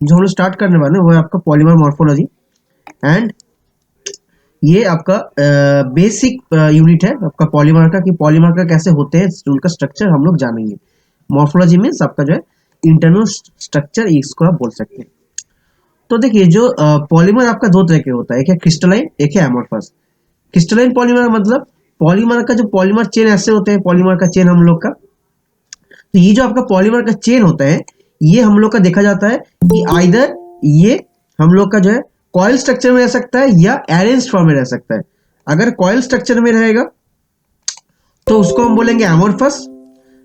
जो हम लोग स्टार्ट करने वाले हैं वो है आपका पॉलीमर मॉर्फोलॉजी। एंड ये आपका बेसिक यूनिट है आपका पॉलीमर का, कि पॉलीमर का कैसे होते हैं, उनका स्ट्रक्चर हम लोग जानेंगे। मॉर्फोलॉजी मीन्स आपका जो है इंटरनल स्ट्रक्चर, इसको आप बोल सकते हैं। तो देखिए जो पॉलीमर आपका दो तरह के होता है, एक है क्रिस्टलाइन, एक है एमोर्फस। क्रिस्टलाइन पॉलीमर मतलब पॉलीमर का जो पॉलीमर चेन ऐसे होते हैं, पॉलीमर का चेन हम लोग का, तो ये जो आपका पॉलीमर का चेन होता है, ये हम लोग का देखा जाता है कि आइदर ये हम लोग का जो है कॉइल स्ट्रक्चर में रह सकता है या अरेंज फॉर्म में रह सकता है। अगर कॉइल स्ट्रक्चर में रहेगा तो उसको हम बोलेंगे एमोर्फस।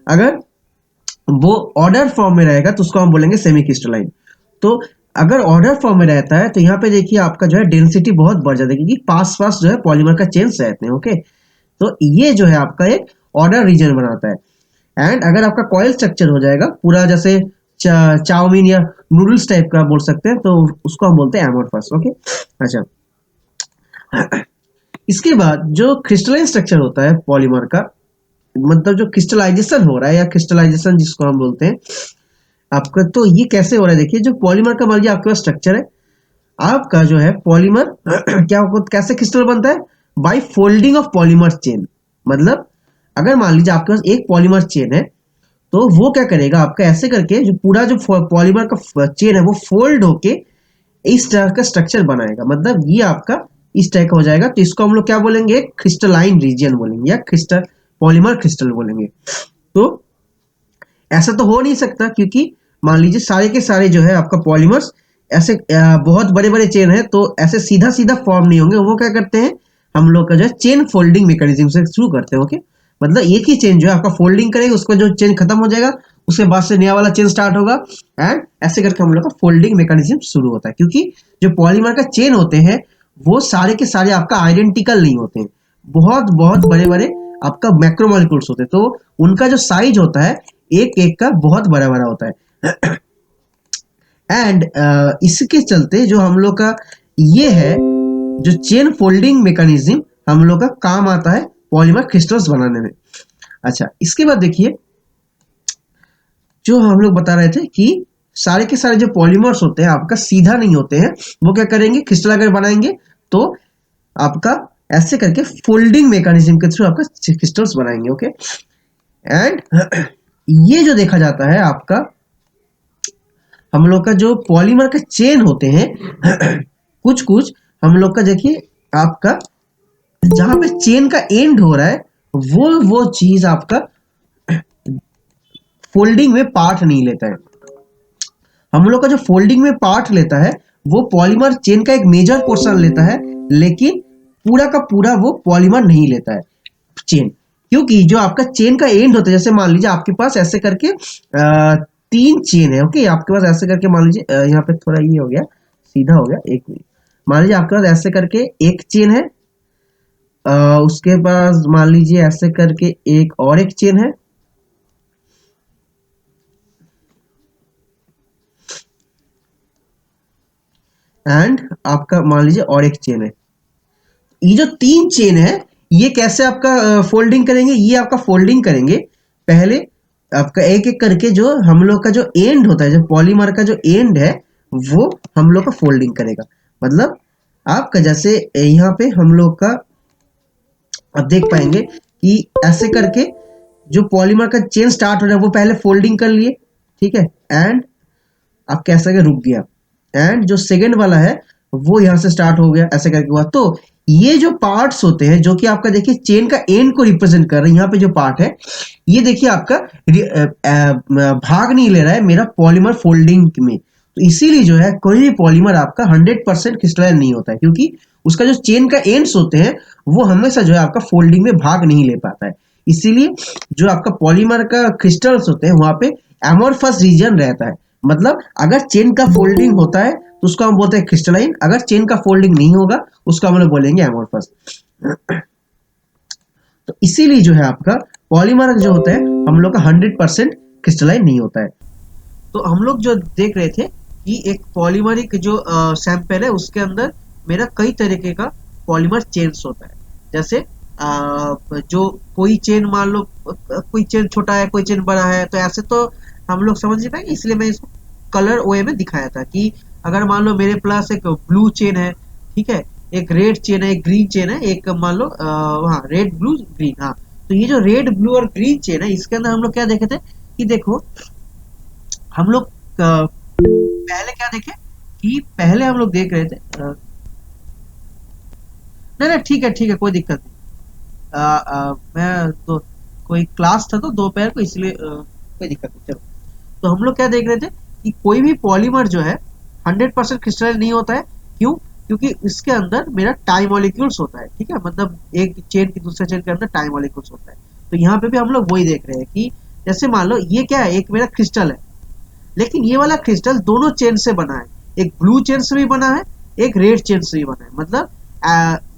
अगर वो ऑर्डर फॉर्म में रहेगा तो उसको हम बोलेंगे सेमी क्रिस्टलाइन। तो अगर ऑर्डर फॉर्म में रहता है तो यहाँ पे देखिए आपका जो है डेंसिटी बहुत बढ़ जाती है, क्योंकि पास पास जो है पॉलीमर का चेन्स रहते हैं। ओके, तो ये जो है आपका एक ऑर्डर रीजन बनाता है। एंड अगर आपका कॉइल स्ट्रक्चर हो जाएगा पूरा, जैसे चाउमीन या नूडल्स टाइप का बोल सकते हैं, तो उसको हम बोलते हैं एमोर्फस। ओके, अच्छा। इसके बाद जो क्रिस्टलाइन स्ट्रक्चर होता है पॉलीमर का, मतलब जो क्रिस्टलाइजेशन हो रहा है या क्रिस्टलाइजेशन जिसको हम बोलते हैं आपका, तो ये कैसे हो रहा है देखिए। जो पॉलीमर का मान लीजिए आपके पास स्ट्रक्चर है, आपका जो है पॉलीमर क्या कैसे क्रिस्टल बनता है, by folding of polymer chain. मतलब अगर मान लीजिए आपके पास एक पॉलीमर चेन है, तो वो क्या करेगा आपका ऐसे करके जो पूरा जो पॉलीमर का चेन है वो फोल्ड होके इस तरह का स्ट्रक्चर बनाएगा। मतलब ये आपका इस तरह का हो जाएगा। तो इसको हम लोग क्या बोलेंगे, क्रिस्टलाइन रीजन बोलेंगे या क्रिस्टल पॉलीमर क्रिस्टल बोलेंगे। तो ऐसा तो हो नहीं सकता, क्योंकि मान लीजिए सारे के सारे जो है आपका पॉलीमर्स ऐसे बहुत बड़े बड़े चेन है, तो ऐसे सीधा सीधा फॉर्म नहीं होंगे। वो क्या करते हैं, हम लोग का जो है चेन फोल्डिंग मैकेनिज्म से शुरू करते हैं। ओके, मतलब एक ही चेन जो है आपका फोल्डिंग करेगा, उसका जो चेन खत्म हो जाएगा, उसके बाद से नया वाला चेन स्टार्ट होगा, एंड ऐसे करके हम लोग का फोल्डिंग मैकेनिज्म शुरू होता है। क्योंकि जो पॉलीमर का चेन होते हैं वो सारे के सारे आपका आइडेंटिकल नहीं होते हैं, बहुत बहुत बड़े बड़े आपका मैक्रोमोलिक्यूल्स होते हैं, तो उनका जो साइज होता है एक एक का बहुत बड़ा बड़ा होता है। एंड इसके चलते जो हम लोग का ये है जो चेन फोल्डिंग मैकेनिज्म हम लोग का काम आता है पॉलीमर क्रिस्टल्स बनाने में। अच्छा, इसके बाद देखिए जो हम लोग बता रहे थे कि सारे के सारे जो पॉलीमर्स होते हैं आपका सीधा नहीं होते हैं, वो क्या करेंगे, क्रिस्टल अगर बनाएंगे तो आपका ऐसे करके फोल्डिंग मैकेनिज्म के थ्रू आपका क्रिस्टल्स बनाएंगे। ओके, एंड ये जो देखा जाता है आपका हम लोग का जो पॉलीमर का चेन होते हैं कुछ कुछ हम लोग का देखिए आपका जहां पे चेन का एंड हो रहा है वो चीज आपका फोल्डिंग में पार्ट नहीं लेता है। हम लोग का जो फोल्डिंग में पार्ट लेता है वो पॉलीमर चेन का एक मेजर पोर्शन लेता है, लेकिन पूरा का पूरा वो पॉलीमर नहीं लेता है चेन। क्योंकि जो आपका चेन का एंड होता है, जैसे मान लीजिए आपके पास ऐसे करके तीन चेन है। ओके, आपके पास ऐसे करके मान लीजिए यहाँ पे थोड़ा ये हो गया, सीधा हो गया, एक मिनट। मान लीजिए आपके पास ऐसे करके एक चेन है, उसके पास मान लीजिए ऐसे करके एक और एक चेन है, एंड आपका मान लीजिए और एक चेन है। ये जो तीन चेन है ये कैसे आपका फोल्डिंग करेंगे, ये आपका फोल्डिंग करेंगे पहले आपका एक एक करके। जो हम लोग का जो एंड होता है, जो पॉलीमर का जो एंड है वो हम लोग का फोल्डिंग करेगा। मतलब आपका जैसे यहाँ पे हम लोग का आप देख पाएंगे कि ऐसे करके जो पॉलीमर का चेन स्टार्ट हो रहा है वो पहले फोल्डिंग कर लिए, ठीक है, एंड आप कैसे के रुक गया, एंड जो सेकंड वाला है वो यहां से स्टार्ट हो गया, ऐसे करके हुआ। तो ये जो पार्ट्स होते हैं जो कि आपका देखिए चेन का एंड को रिप्रेजेंट कर रहे हैं, यहाँ पे जो पार्ट है ये देखिए आपका भाग नहीं ले रहा है मेरा पॉलीमर फोल्डिंग में। तो इसीलिए जो है कोई भी पॉलीमर आपका 100% क्रिस्टलाइन नहीं होता है, क्योंकि उसका जो चेन का एंड्स होते हैं वो हमेशा जो है आपका फोल्डिंग में भाग नहीं ले पाता है। इसीलिए जो आपका पॉलीमर का क्रिस्टल्स होते हैं वहां पे एमोर्फस रीजन रहता है। मतलब अगर चेन का फोल्डिंग होता है तो उसको हम बोलते हैं क्रिस्टलाइन, अगर चेन का फोल्डिंग नहीं होगा उसको हम लोग बोलेंगे एमोर्फस। तो इसीलिए जो है आपका पॉलीमर जो होता है हम लोग का 100% क्रिस्टलाइन नहीं होता है। तो हम लोग जो देख रहे थे कि एक पॉलीमरिक जो सैंपल है उसके अंदर मेरा कई तरीके का पॉलीमर चेन्स होता है। जैसे जो कोई चेन मान लो कोई चेन छोटा है कोई चेन बड़ा है, तो ऐसे तो हम लोग समझ नहीं पाएंगे, इसलिए मैं इसको कलर वे में दिखाया था कि अगर मान लो मेरे पास एक ब्लू चेन है, ठीक है, एक रेड चेन है, एक ग्रीन चेन है, एक मान लो हाँ रेड ब्लू ग्रीन, हाँ, तो ये जो रेड ब्लू और ग्रीन चेन है इसके अंदर हम लोग क्या देखे थे कि देखो हम लोग पहले क्या देखे कि पहले हम लोग देख रहे थे नहीं नहीं ठीक है कोई दिक्कत नहीं। मैं तो कोई क्लास था तो दोपहर को इसलिए कोई दिक्कत नहीं, चलो। तो हम लोग क्या देख रहे थे कि कोई भी पॉलीमर जो है 100% क्रिस्टलाइन नहीं होता है। क्यों? क्योंकि इसके अंदर मेरा टाई मॉलिक्यूल्स होता है, ठीक है, मतलब एक चेन की दूसरे चेन के अंदर टाई मॉलिक्यूल्स होता है। तो यहाँ पे भी हम लोग वही देख रहे हैं कि जैसे मान लो ये क्या है, एक मेरा क्रिस्टल है, लेकिन ये वाला क्रिस्टल दोनों चेन से बना है, एक ब्लू चेन से भी बना है, एक रेड चेन से भी बना है। मतलब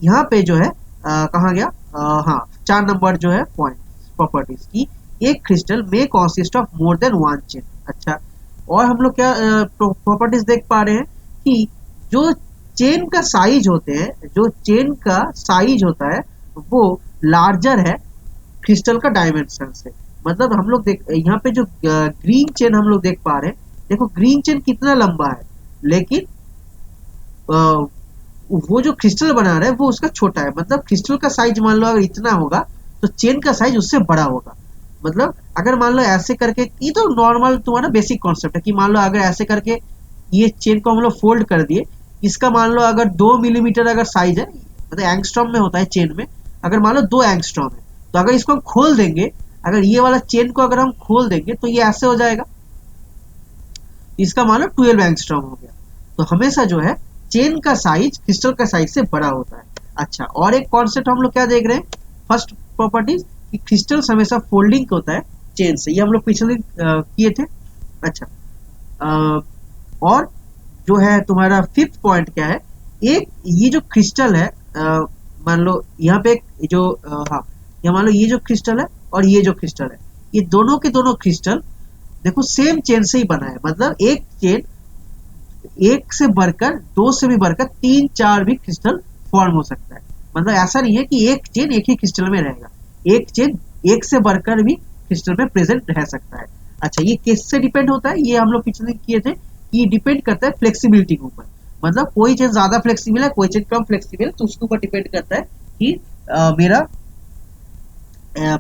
यहाँ पे जो है कहाँ गया, हाँ 4 नंबर जो है पॉइंट प्रॉपर्टीज की, एक क्रिस्टल में consist of more than one chain. अच्छा, और हम लोग क्या प्रॉपर्टीज देख पा रहे हैं कि जो चेन का साइज होते हैं, जो चेन का साइज होता है वो लार्जर है क्रिस्टल का डायमेंशन से। मतलब हम लोग देख यहाँ पे जो ग्रीन चेन हम लोग देख पा रहे हैं, देखो ग्रीन चेन कितना लंबा है, लेकिन वो जो क्रिस्टल बना रहा है वो उसका छोटा है। मतलब क्रिस्टल का साइज मान लो अगर इतना होगा तो चेन का साइज उससे बड़ा होगा। मतलब अगर मान लो ऐसे करके, ये तो नॉर्मल तुम्हारा बेसिक कॉन्सेप्ट है कि मान लो अगर ऐसे करके ये चेन को हम लोग फोल्ड कर दिए, इसका मान लो अगर 2 मिलीमीटर अगर साइज है, मतलब एंगस्ट्रॉम में होता है चेन में, अगर मान लो 2 एंगस्ट्रॉम है, तो अगर इसको हम खोल देंगे, अगर ये वाला चेन को अगर हम खोल देंगे तो ये ऐसे हो जाएगा, इसका मान लो 12 एंगस्ट्रॉम हो गया। तो हमेशा जो है चेन का साइज क्रिस्टल का साइज से बड़ा होता है। अच्छा, और एक कॉन्सेप्ट हम लोग क्या देख रहे हैं, फर्स्ट प्रॉपर्टीज कि क्रिस्टल्स हमेशा फोल्डिंग होता है चेन से, ये हम लोग पिछले किए थे। अच्छा, और जो है तुम्हारा फिफ्थ पॉइंट क्या है, एक ये जो क्रिस्टल है, मान लो यहाँ पे एक जो हाँ, यहाँ मान लो ये जो क्रिस्टल है और ये जो क्रिस्टल है, ये दोनों के दोनों क्रिस्टल देखो सेम चेन से ही बना है। मतलब एक चेन एक से बढ़कर, दो से भी बढ़कर, 3 4 भी क्रिस्टल फॉर्म हो सकता है। मतलब ऐसा नहीं है कि एक चेन एक ही क्रिस्टल में रहेगा, एक चेन एक से बढ़कर भी क्रिस्टल में प्रेजेंट रह सकता है। अच्छा, ये किससे डिपेंड होता है, ये हम लोग पिछले किए थे कि ये डिपेंड करता है फ्लेक्सिबिलिटी के ऊपर। मतलब कोई चेन ज्यादा फ्लेक्सिबल है, कोई चेन कम फ्लेक्सिबल है, तो उसके ऊपर डिपेंड करता है कि मेरा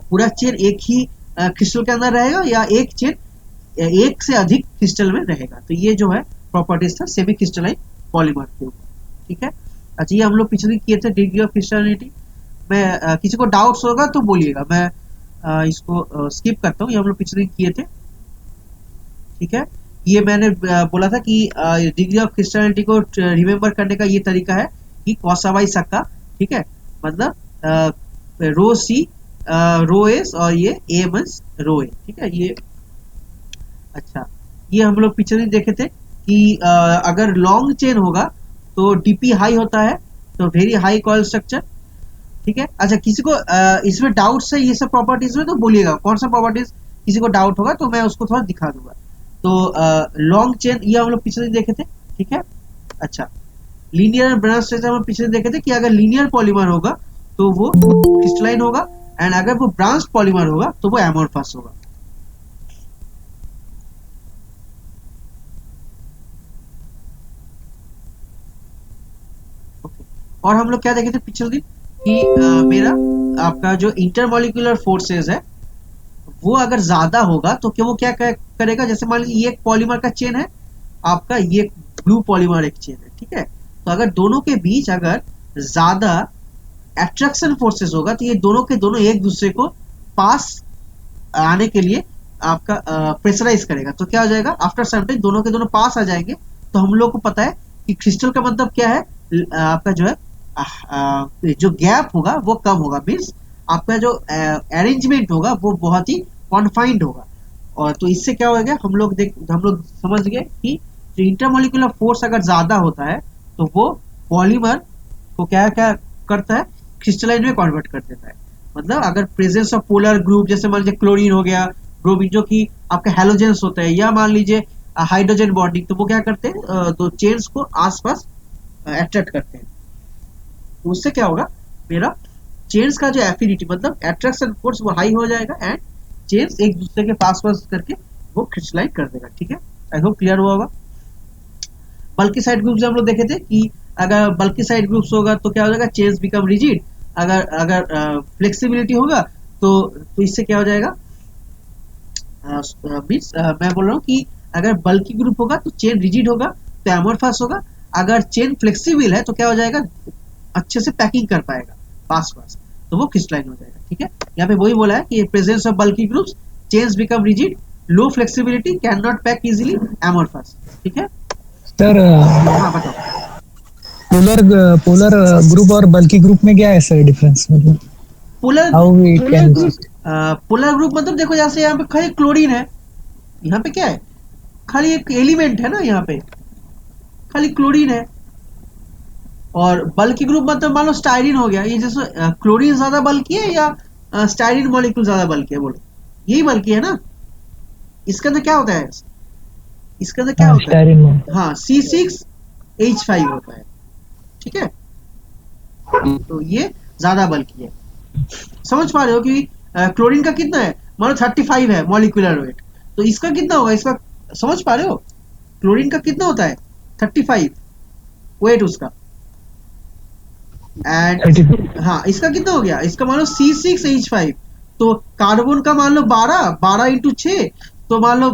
पूरा चेन एक ही क्रिस्टल के अंदर रहेगा या एक चेन एक से अधिक क्रिस्टल में रहेगा। तो ये जो है प्रॉपर्टीज था सेमी क्रिस्टलाइन पॉलीमर के ऊपर, ठीक है। अच्छा, ये हम लोग पिछले किए थे डिग्री ऑफ क्रिस्टलिटी में। किसी को डाउट्स होगा तो बोलिएगा, मैं इसको स्किप करता हूँ, ये हम लोग पिछले किए थे, ठीक है। ये मैंने बोला था कि डिग्री ऑफ क्रिस्टलिटी को रिमेम्बर करने का ये तरीका है कि कॉसा बाई सक्का, ठीक है, मतलब रो सी रो एस और ये ए माइनस रो ए, ठीक है ये। अच्छा, ये हम लोग पिछले देखे थे कि अगर लॉन्ग चेन होगा तो डीपी हाई होता है, तो वेरी हाई कॉइल स्ट्रक्चर, ठीक है। अच्छा, किसी को इसमें डाउट्स है ये सब प्रॉपर्टीज में तो बोलिएगा, कौन सा प्रॉपर्टीज किसी को डाउट होगा तो मैं उसको थोड़ा दिखा दूंगा। तो लॉन्ग चेन ये हम लोग पिछले देखे थे, ठीक है। अच्छा, लीनियर एंड ब्रांच स्ट्रक्चर हम पिछले देखे थे कि अगर लीनियर पॉलीमर होगा तो वो क्रिस्टलाइन होगा, एंड अगर वो ब्रांच पॉलीमर होगा तो वो एमोर्फस होगा। और हम लोग क्या देखे थे पिछले दिन कि मेरा आपका जो इंटरमोलिकुलर फोर्सेस है वो अगर ज्यादा होगा तो क्या वो क्या करेगा, जैसे मान लीजिए ये एक पॉलीमर का चेन है आपका, ये ब्लू पॉलीमर एक चेन है, ठीक है। तो अगर दोनों के बीच अगर ज्यादा अट्रैक्शन फोर्सेस होगा तो ये दोनों के दोनों एक दूसरे को पास आने के लिए आपका प्रेशराइज करेगा। तो क्या हो जाएगा, आफ्टर सम टाइम दोनों के दोनों पास आ जाएंगे। तो हम लोग को पता है कि क्रिस्टल का मतलब क्या है, आपका जो है जो गैप होगा वो कम होगा, मीन्स आपका जो अरेंजमेंट होगा वो बहुत ही कॉन्फाइंड होगा। और तो इससे क्या होगा, हम लोग समझ गए कि जो इंटरमोलिकुलर फोर्स अगर ज्यादा होता है तो वो पॉलीमर को क्या क्या करता है, क्रिस्टलाइन में कन्वर्ट कर देता है। मतलब अगर प्रेजेंस ऑफ पोलर ग्रुप, जैसे मान लीजिए क्लोरीन हो गया, ब्रोमीन जो कि आपके हेलोजेंस होते हैं, या मान लीजिए हाइड्रोजन बॉन्डिंग, तो वो क्या करते हैं दो चेन्स को आसपास अट्रैक्ट करते हैं। तो उससे क्या होगा, मेरा चेन्स का जो एफिनिटी मतलब अट्रैक्शन फोर्स वो हाई हो जाएगा, एंड चेन्स एक दूसरे के पास पास करके वो क्रिस्टलाइन कर देगा, ठीक है। आई होप क्लियर हुआ होगा। बल्कि साइड ग्रुप्स हम लोग देखे थे कि अगर बल्कि साइड ग्रुप्स होगा तो क्या हो जाएगा, चेन्स बिकम रिजिड। अगर अगर फ्लेक्सिबिलिटी होगा तो इससे क्या हो जाएगा, मीन्स मैं बोल रहा हूँ कि अगर बल्कि ग्रुप होगा तो चेन रिजिड होगा तो एमोरफस होगा। अगर चेन फ्लेक्सिबल है तो क्या हो जाएगा, अच्छे से पैकिंग कर पाएगा पास पास, तो वो क्रिस्टलाइन हो जाएगा। ठीक है, यहाँ पे वही बोला है कि presence of bulky groups chains become rigid, low flexibility, can not pack easily, amorphous. ठीक है सर, हाँ बताओ। पोलर पोलर ग्रुप और बल्कि ग्रुप में क्या है सर डिफरेंस, मतलब polar how we can. Polar group मतलब देखो, जैसे यहाँ पे खाली क्लोरीन है, यहाँ पे क्या है, खाली एक एलिमेंट है ना, यहाँ पे खाली क्लोरीन है। और बल्की ग्रुप मतलब मान लो स्टाइरिन हो गया, ये जैसे क्लोरीन ज्यादा बल्की है या स्टाइरिन मॉलिक्यूल ज्यादा बल्की है, बोलो यही बल्की है ना। इसके अंदर क्या होता है, इसके अंदर क्या होता है, स्टायरिन में। हाँ C6H5 होता है। ठीक है, तो ये ज्यादा बल्की है। समझ पा रहे हो कि क्लोरीन का कितना है, मान लो 35 है मॉलिक्यूलर वेट, तो इसका कितना होगा, इसका समझ पा रहे हो, क्लोरीन का कितना होता है 35 वेट उसका। एंड हाँ, इसका कितना हो गया, इसका मान लो C6H5, तो कार्बन का मान लो 12 × 6, तो मान लो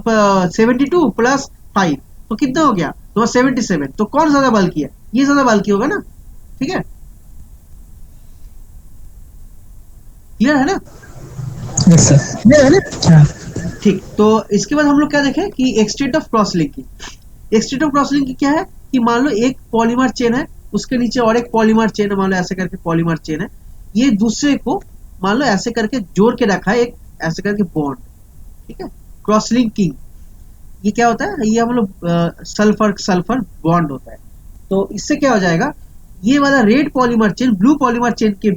72 + 5, तो कितना हो गया तो 77। तो कौन ज्यादा बल्कि है, ये ज्यादा बल्कि होगा ना। ठीक है, क्लियर है ना। Yes sir. ठीक, तो इसके बाद हम लोग क्या देखें कि extent of cross linking. Extent of cross linking क्या है कि मान लो एक पॉलीमर चेन है, उसके नीचे और एक पॉलीमर चेन है, मान लो ऐसे करके पॉलीमर चेन है, ये दूसरे को मान लो ऐसे करके जोड़ के रखा है, एक ऐसे करके बॉन्ड। ठीक है, क्रॉस लिंकिंग ये क्या होता है, ये हम लोग सल्फर सल्फर बॉन्ड होता है। तो इससे क्या हो जाएगा, ये वाला red polymer chain blue polymer chain के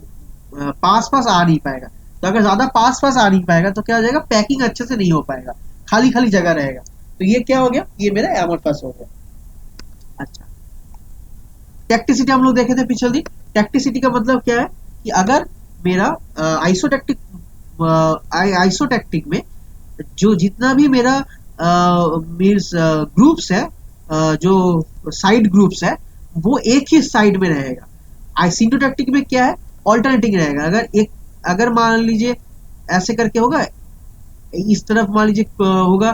पास पास आ नहीं पाएगा। तो अगर ज्यादा पास पास आ नहीं पाएगा तो क्या हो जाएगा, पैकिंग अच्छे से नहीं हो पाएगा, खाली खाली जगह रहेगा। तो ये क्या हो गया, ये मेरा एमोरफस हो गया। अच्छा, टैक्टिसिटी हम लोग देखे थे पिछले दिन। टैक्टिसिटी का मतलब क्या है कि अगर मेरा आइसोटैक्टिक आइसोटैक्टिक में जो जितना भी मेरा मीन्स ग्रुप्स है, जो साइड ग्रुप्स है, वो एक ही साइड में रहेगा। आइसिंटोटैक्टिक में क्या है, ऑल्टरनेटिंग रहेगा। अगर मान लीजिए ऐसे करके होगा, इस तरफ मान लीजिए होगा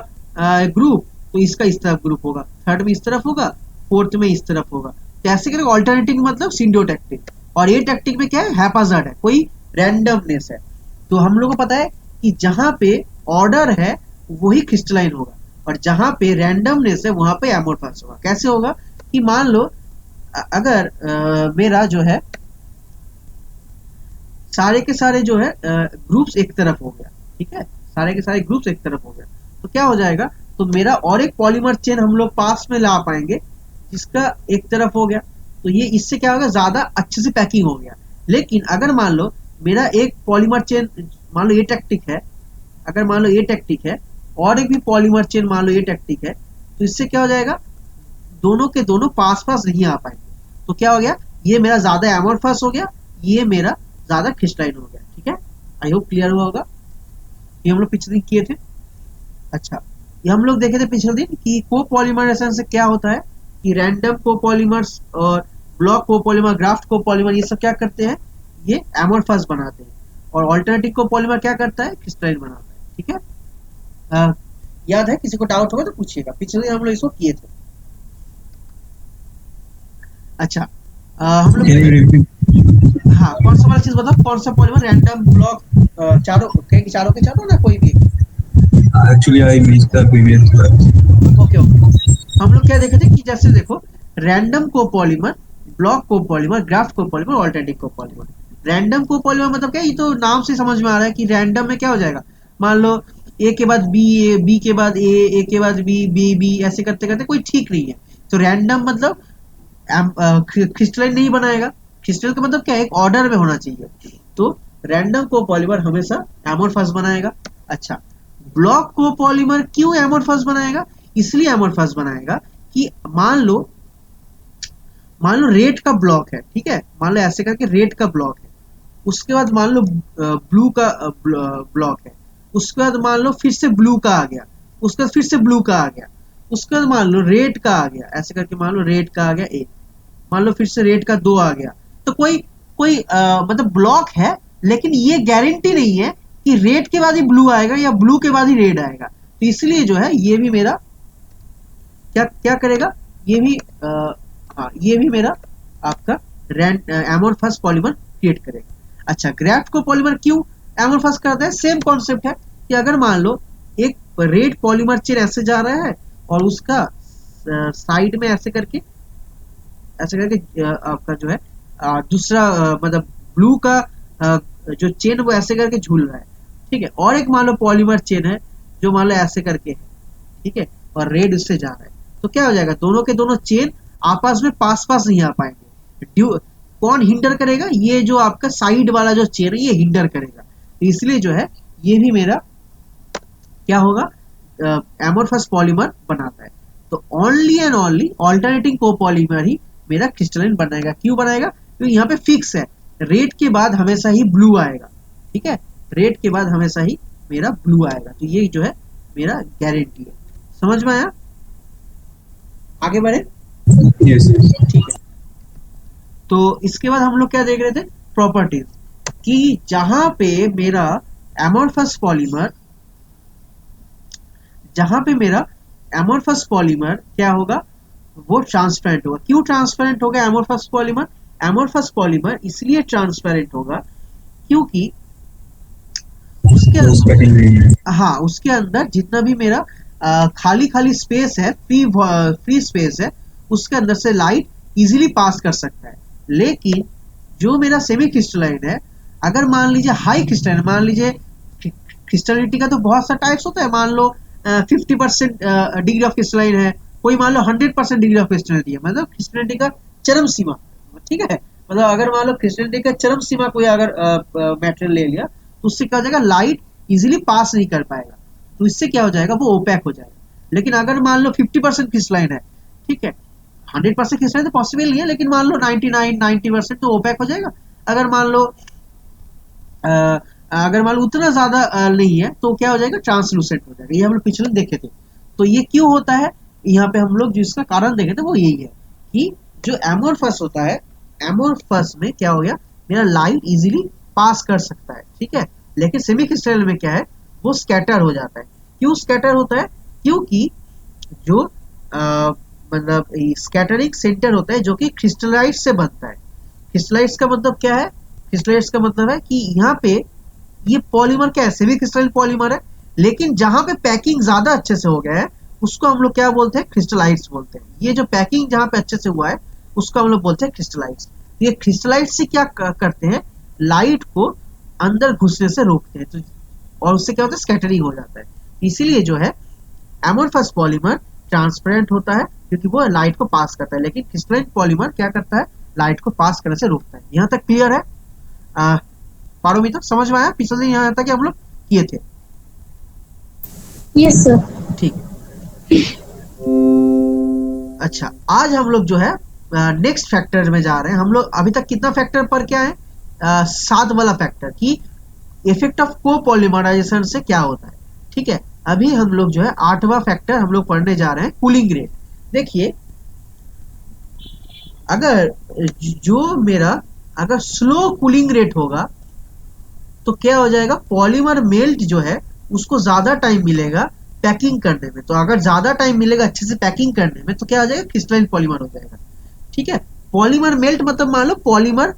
ग्रुप, तो इसका इस तरफ ग्रुप होगा, थर्ड में इस तरफ होगा, फोर्थ में इस तरफ होगा। तो ऐसे करके ऑल्टरनेटिंग मतलब सिंडियोटैक्टिक। और ये टैक्टिक में क्या है, हैप्पैजार्ड है, कोई रैंडमनेस है। तो हम लोग को पता है कि जहां पे ऑर्डर है वही क्रिस्टलाइन होगा, और जहां पे रैंडमनेस है वहां पे एमोरफस होगा। कैसे होगा कि मान लो अगर मेरा जो है सारे के सारे जो है ग्रुप्स एक तरफ हो गया, ठीक है, सारे के सारे ग्रुप्स एक तरफ हो गया, तो क्या हो जाएगा, तो मेरा और एक पॉलीमर चेन हम लोग पास में ला पाएंगे जिसका एक तरफ हो गया, तो ये इससे क्या होगा, ज्यादा अच्छे से पैकिंग हो गया। लेकिन अगर मान लो मेरा एक पॉलीमर चेन, मान लो ये टैक्टिक है, अगर मान लो ये टैक्टिक है और एक भी पॉलीमर चेन मान लो ये टैक्टिक है, तो इससे क्या हो जाएगा, दोनों के दोनों पास पास नहीं आ पाएंगे। तो क्या हो गया, ये मेरा ज्यादा एमोरफस हो गया, ये मेरा ज्यादा क्रिस्टलाइन हो गया। ठीक है, आई होप क्लियर हुआ होगा। ये हम लोग पिछले दिन किए थे। अच्छा, ये हम लोग देखे थे पिछले दिन कि कोपॉलीमराइजेशन से क्या होता है कि रैंडम कोपॉलीमर्स और ब्लॉक कोपॉलीमर, ग्राफ्ट कोपॉलीमर, ये सब क्या करते हैं, ये एमोरफस बनाते हैं। और ऑल्टरनेटिव कोपॉलीमर क्या करता है, क्रिस्टलाइन बनाता है। ठीक है, याद है, किसी को डाउट होगा तो पूछिएगा, पिछले दिन हम लोग इसको किए थे। अच्छा, हम लोग हाँ, कौन सा वाला चीज बताओ, कौन सा पॉलीमर, रैंडम, ब्लॉक, चारों चारों के चारों ना, कोई भी। Actually, I missed the previous class. Okay okay, हम लोग क्या देखे थे कि जैसे देखो, random copolymer, block copolymer, graft copolymer, alternative copolymer. Random copolymer मतलब क्या, ये तो नाम से समझ में आ रहा है कि रैंडम में क्या हो जाएगा, मान लो ए के बाद बी, बी के बाद ए के बाद बी, बी बी, ऐसे करते करते कोई ठीक नहीं है। तो रैंडम मतलब क्रिस्टलाइन नहीं बनाएगा। क्रिस्टल का मतलब क्या है, एक ऑर्डर में होना चाहिए। तो रैंडम कोपॉलीमर हमेशा एमोरफस बनाएगा। अच्छा, ब्लॉक कोपॉलीमर क्यों एमोरफस बनाएगा, इसलिए एमोरफस बनाएगा कि मान लो रेड का ब्लॉक है, ठीक है, मान लो ऐसे करके रेड का ब्लॉक है, उसके बाद मान लो ब्लू का ब्लॉक है, उसके बाद मान लो फिर से ब्लू का आ गया, उसके बाद फिर से ब्लू का आ गया। उसके बाद मान लो रेड का आ गया, ऐसे करके मान लो रेड का आ गया एक, मान लो फिर से रेड का 2 आ गया, तो कोई कोई मतलब ब्लॉक है, लेकिन ये गारंटी नहीं है कि रेड के बाद ही ब्लू आएगा या ब्लू के बाद ही रेड आएगा। तो इसलिए जो है ये भी मेरा क्या क्या करेगा, ये भी हाँ ये भी मेरा आपका एमोर्फस पॉलीमर क्रिएट करेगा। अच्छा, ग्राफ्ट को पॉलीमर क्यों एमोर्फस करता है, सेम कॉन्सेप्ट है कि अगर मान लो एक रेड पॉलीमर चेन ऐसे जा रहा है और उसका साइड में ऐसे करके आपका जो है दूसरा मतलब ब्लू का जो चेन वो ऐसे करके झूल रहा है, ठीक है, और एक मान लो पॉलीमर चेन है जो मान लो ऐसे करके है, ठीक है, और रेड उससे जा रहा है, तो क्या हो जाएगा, दोनों के दोनों चेन आपस में पास पास नहीं आ पाएंगे। कौन हिंडर करेगा, ये जो आपका साइड वाला जो चेन है ये हिंडर करेगा। तो इसलिए जो है ये भी मेरा क्या होगा, एमोर्फस पॉलीमर बनाता है। तो only and only alternating copolymer ही मेरा क्रिस्टलाइन बनाएगा। क्यों बनाएगा, क्योंकि यहाँ पे फिक्स है, रेड के बाद हमेशा ही ब्लू आएगा, ठीक है, रेड के बाद हमेशा ही मेरा ब्लू आएगा। तो ये जो है मेरा गारंटी है। समझ में आया, आगे बढ़े। Yes, yes. ठीक है, तो इसके बाद हम लोग क्या देख रहे थे, प्रॉपर्टीज, कि जहां पे मेरा एमोर्फस पॉलीमर, जहां पे मेरा एमोर्फस पॉलीमर क्या होगा, वो ट्रांसपेरेंट होगा। क्यों ट्रांसपेरेंट होगा एमोर्फस पॉलीमर, एमोर्फस पॉलीमर इसलिए ट्रांसपेरेंट होगा क्योंकि उसके No specking नहीं है. हाँ उसके अंदर जितना भी मेरा खाली खाली स्पेस है, फ्री स्पेस है, उसके अंदर से लाइट इजीली पास कर सकता है। लेकिन जो मेरा सेमी क्रिस्टलाइन है, अगर मान लीजिए हाई क्रिस्टलाइन, मान लीजिए क्रिस्टलिटी का तो बहुत सा टाइप्स होता है, मान लो 50% डिग्री ऑफ क्रिस्टलाइन है, कोई मान लो 100% डिग्री ऑफ क्रिस्टलिटी है, मतलब क्रिस्टलिटी का चरम सीमा, ठीक है, मतलब अगर मान लो क्रिस्टलिटी का चरम सीमा कोई अगर मेटेरियल ले लिया, तो उससे क्या हो जाएगा, लाइट इजीली पास नहीं कर पाएगा, तो इससे क्या हो जाएगा, वो ओपैक हो जाएगा। लेकिन अगर मान लो 50% क्रिस्टलाइन है, ठीक है, 100% क्रिस्टलाइन तो पॉसिबल नहीं है, लेकिन मान लो 90% तो ओपैक हो जाएगा। अगर मान लो अगर मान लो उतना ज्यादा नहीं है, तो क्या हो जाएगा, ट्रांसलूसेंट हो जाएगा। ये हम लोग पिछले देखे थे। तो ये क्यों होता है, यहाँ पे हम लोग जिसका कारण देखे थे वो यही है कि जो एमोर्फस होता है, एमोर्फस में क्या हो गया, मेरा लाइट इजीली पास कर सकता है, ठीक है, लेकिन सेमी क्रिस्टल में क्या है, वो स्कैटर हो जाता है। क्यों स्कैटर होता है, क्योंकि जो मतलब स्कैटरिंग सेंटर होता है जो कि क्रिस्टलाइट से बनता है। क्रिस्टलाइट्स का मतलब क्या है, क्रिस्टलाइट्स का मतलब है कि यहाँ पे ये पॉलीमर क्या है, सेमी क्रिस्टलाइन पॉलीमर है, लेकिन जहां पे पैकिंग ज्यादा अच्छे से हो गया है उसको हम लोग क्या बोलते हैं, क्रिस्टलाइट्स बोलते हैं। ये जो पैकिंग जहां पे अच्छे से हुआ है उसको हम लोग बोलते हैं क्रिस्टलाइट्स। ये क्रिस्टलाइट्स से क्या करते हैं, लाइट को अंदर घुसने से रोकते हैं, तो और उससे क्या होता है, स्कैटरिंग हो जाता है। इसीलिए जो है एमोर्फस पॉलीमर ट्रांसपेरेंट होता है क्योंकि वो लाइट को पास करता है, लेकिन क्रिस्टलाइन पॉलीमर क्या करता है, लाइट को पास करने से रोकता है। यहाँ तक क्लियर है, पारोमिता समझ में आया, पिछले दिन यहाँ तक हम लोग किए थे। Yes sir. ठीक है, अच्छा आज हम लोग जो है नेक्स्ट फैक्टर में जा रहे हैं। हम लोग अभी तक कितना फैक्टर पर क्या है, 7 वाला फैक्टर कि इफेक्ट ऑफ कोपॉलीमराइजेशन से क्या होता है, ठीक है। अभी हम लोग जो है 8वां फैक्टर हम लोग पढ़ने जा रहे हैं, कूलिंग रेट। देखिए अगर जो मेरा अगर स्लो कूलिंग रेट होगा तो क्या हो जाएगा, पॉलीमर मेल्ट जो है उसको ज्यादा टाइम मिलेगा पैकिंग करने में। तो अगर ज्यादा टाइम मिलेगा अच्छे से पैकिंग करने में तो क्या हो जाएगा, क्रिस्टलाइन पॉलीमर हो जाएगा, ठीक है। पॉलीमर मेल्ट मतलब मान लो पॉलीमर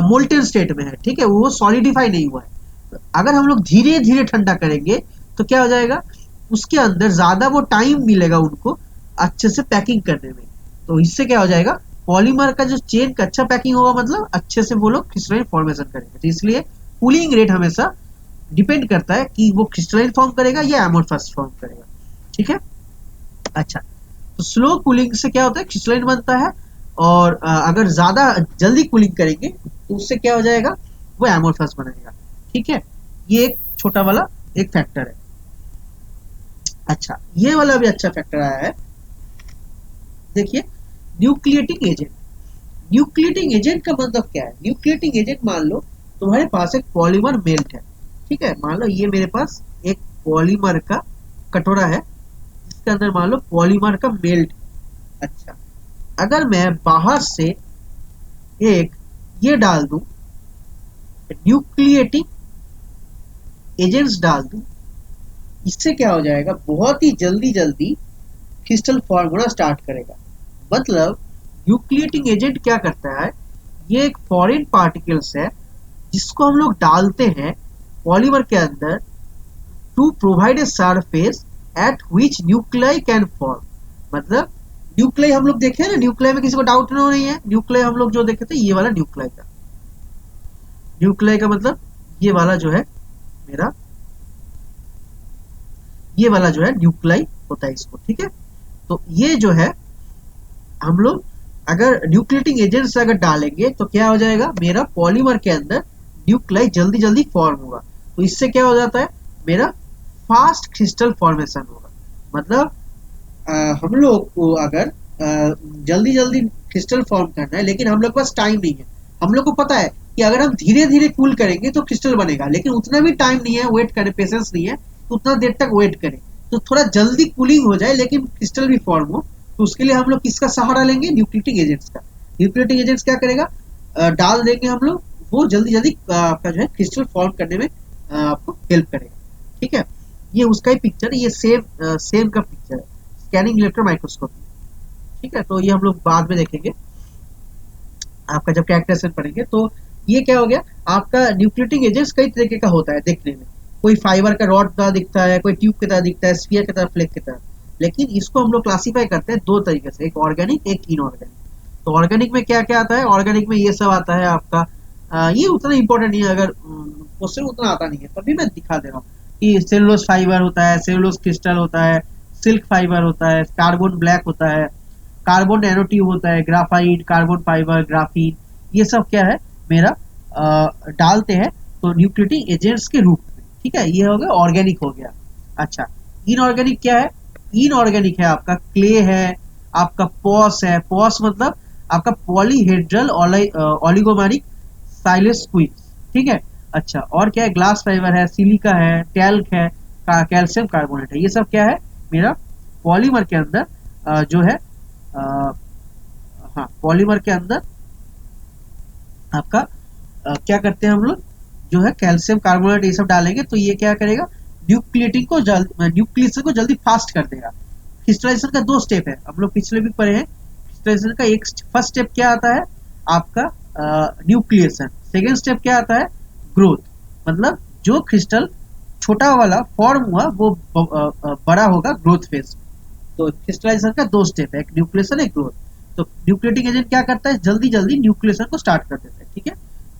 मोल्टेन स्टेट में है, ठीक है, वो सॉलिडिफाई नहीं हुआ है। अगर हम लोग धीरे धीरे ठंडा करेंगे तो क्या हो जाएगा, उसके अंदर ज्यादा वो टाइम मिलेगा उनको अच्छे से पैकिंग करने में। तो इससे क्या हो जाएगा, पॉलीमर का जो चेन का अच्छा पैकिंग होगा, मतलब अच्छे से वो लोग क्रिस्टलाइन फॉर्मेशन करेंगे। तो इसलिए कूलिंग रेट हमेशा डिपेंड करता है कि वो क्रिस्टलाइन फॉर्म करेगा या एमोर्फस फॉर्म करेगा, ठीक है। अच्छा, तो स्लो कूलिंग से क्या होता है, क्रिस्टलाइन बनता है, और अगर ज्यादा जल्दी कूलिंग करेंगे तो उससे क्या हो जाएगा, वो एमोर्फस बनेगा, ठीक है। ये एक छोटा वाला एक फैक्टर है। अच्छा, ये वाला भी अच्छा फैक्टर आया है, देखिए न्यूक्लिएटिंग एजेंट। न्यूक्लिएटिंग एजेंट का मतलब क्या है, न्यूक्लिएटिंग एजेंट मान लो तुम्हारे पास एक पॉलीमर मेल्ट है, ठीक है, मान लो ये मेरे पास एक पॉलीमर का कटोरा है, इसके अंदर मान लो पॉलीमर का मेल्ट। अच्छा, अगर मैं बाहर से एक ये डाल दूं, न्यूक्लिएटिंग एजेंट्स डाल दूं, इससे क्या हो जाएगा, बहुत ही जल्दी जल्दी क्रिस्टल फॉर्म होना स्टार्ट करेगा। मतलब न्यूक्लिएटिंग एजेंट क्या करता है, ये एक फॉरेन पार्टिकल्स है जिसको हम लोग डालते हैं पॉलीमर के अंदर to provide a surface at which nuclei can form. मतलब न्यूक्लियाई हम लोग देखे हैं ना, न्यूक्लियाई में किसी को डाउट नहीं है, न्यूक्लियाई हम लोग जो देखे थे ये वाला न्यूक्लियाई का, न्यूक्लियाई का मतलब ये वाला जो है मेरा, ये वाला जो है न्यूक्लियाई होता है इसको, ठीक है। तो ये जो है हम लोग अगर न्यूक्लिएटिंग एजेंट से अगर डालेंगे तो क्या हो जाएगा, मेरा पॉलीमर के अंदर न्यूक्लियाई जल्दी जल्दी फॉर्म होगा। तो इससे क्या हो जाता है, मेरा फास्ट क्रिस्टल फॉर्मेशन होगा। मतलब हम लोग को अगर जल्दी जल्दी क्रिस्टल फॉर्म करना है, लेकिन हम लोग के पास टाइम नहीं है। हम लोग को पता है कि अगर हम धीरे धीरे कूल करेंगे तो क्रिस्टल बनेगा, लेकिन उतना भी टाइम नहीं है, वेट करें, पेशेंस नहीं है, तो उतना देर तक वेट करें। तो थोड़ा जल्दी कूलिंग हो जाए लेकिन क्रिस्टल भी फॉर्म हो, तो उसके लिए हम लोग किसका सहारा लेंगे, न्यूक्लिएटिंग एजेंट्स का। न्यूक्लिएटिंग एजेंट्स क्या करेगा, डाल देंगे हम लोग, वो जल्दी जल्दी आपका जो है क्रिस्टल फॉर्म करने में आपको हेल्प करेगा, ठीक है। ये उसका ही पिक्चर, ये सेम का पिक्चर है, स्कैनिंग इलेक्ट्रॉन माइक्रोस्कोपी, ठीक है। तो ये हम लोग बाद में देखेंगे आपका जब कैरेक्टरिस्टिक पढ़ेंगे। तो ये क्या हो गया, आपका न्यूक्लिएटिंग एजेंट्स कई तरीके का होता है देखने में, कोई फाइबर का रॉड का दिखता है, कोई ट्यूब की तरह दिखता है, स्फीयर की तरह, फ्लेक की तरह। लेकिन इसको हम लोग क्लासीफाई करते हैं दो तरीके से, एक ऑर्गेनिक, एक इनऑर्गेनिक। तो ऑर्गेनिक में क्या क्या आता है, ऑर्गेनिक में ये सब आता है आपका, ये उतना इंपॉर्टेंट नहीं है, अगर क्वेश्चन उतना आता नहीं है तभी मैं दिखा दे रहा हूँ कि सेलुलोज फाइबर होता है, सेलुलोज क्रिस्टल होता है, सिल्क फाइबर होता है, कार्बन ब्लैक होता है, कार्बन नैनोट्यूब होता है, ग्राफाइट, कार्बन फाइबर, ग्राफीन, ये सब क्या है मेरा डालते हैं तो न्यूक्लिएटिंग एजेंट्स के रूप में, ठीक है। ये हो गया ऑर्गेनिक हो गया। अच्छा, इनऑर्गेनिक क्या है, इनऑर्गेनिक है आपका क्ले है, आपका पॉस है, पॉस मतलब आपका पॉलीहेड्रल ओलिगोमेरिक साइलेस क्विक्स, ठीक है। अच्छा, और क्या है, ग्लास फाइबर है, सिलिका है, टैल्क है, कैल्शियम कार्बोनेट है। ये सब क्या है मेरा पॉलीमर के अंदर जो है हाँ, पॉलीमर के अंदर आपका क्या करते हैं हम लोग, जो है कैल्शियम कार्बोनेट ये सब डालेंगे तो ये क्या करेगा, न्यूक्लिएटिंग को न्यूक्लियस को जल्दी फास्ट कर देगा। क्रिस्टलाइजेशन का दो स्टेप है, हम लोग पिछले भी पढ़े हैं। क्रिस्टलाइजेशन का एक फर्स्ट स्टेप क्या आता है आपका न्यूक्लिएशन, सेकेंड स्टेप क्या आता है ग्रोथ। मतलब जो क्रिस्टल छोटा वाला फॉर्म हुआ वो बड़ा होगा ग्रोथ फेज में। तो क्रिस्टलाइजेशन का दो स्टेप है, एक न्यूक्लिएशन, एक ग्रोथ। तो न्यूक्लिएटिंग एजेंट क्या करता है, जल्दी जल्दी न्यूक्लिएशन को स्टार्ट कर देता है, ठीक है।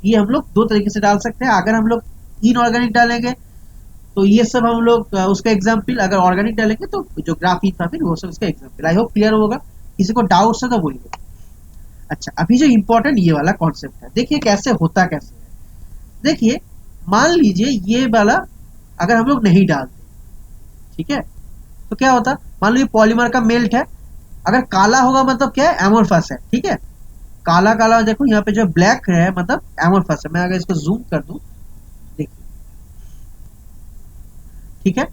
ये हम लोग दो तरीके से डाल सकते हैं। अगर हम लोग इनऑर्गेनिक डालेंगे तो ये सब हम लोग उसका एग्जाम्पल, अगर ऑर्गेनिक डालेंगे तो जो ग्राफीन था फिर वो सब इसका एग्जाम्पल। आई होप क्लियर होगा, किसी को डाउट है तो बोलिए। अच्छा, अभी जो इम्पोर्टेंट ये वाला कॉन्सेप्ट है, देखिए कैसे होता कैसे है। देखिए मान लीजिए ये वाला अगर हम लोग नहीं डालते, ठीक है, तो क्या होता, मान लो ये पॉलीमर का मेल्ट है, अगर काला होगा मतलब क्या है, एमोर्फस है, ठीक है। काला काला देखो यहाँ पे जो ब्लैक है मतलब एमोर्फस है। मैं अगर इसको जूम कर दूं, देखिए, ठीक है,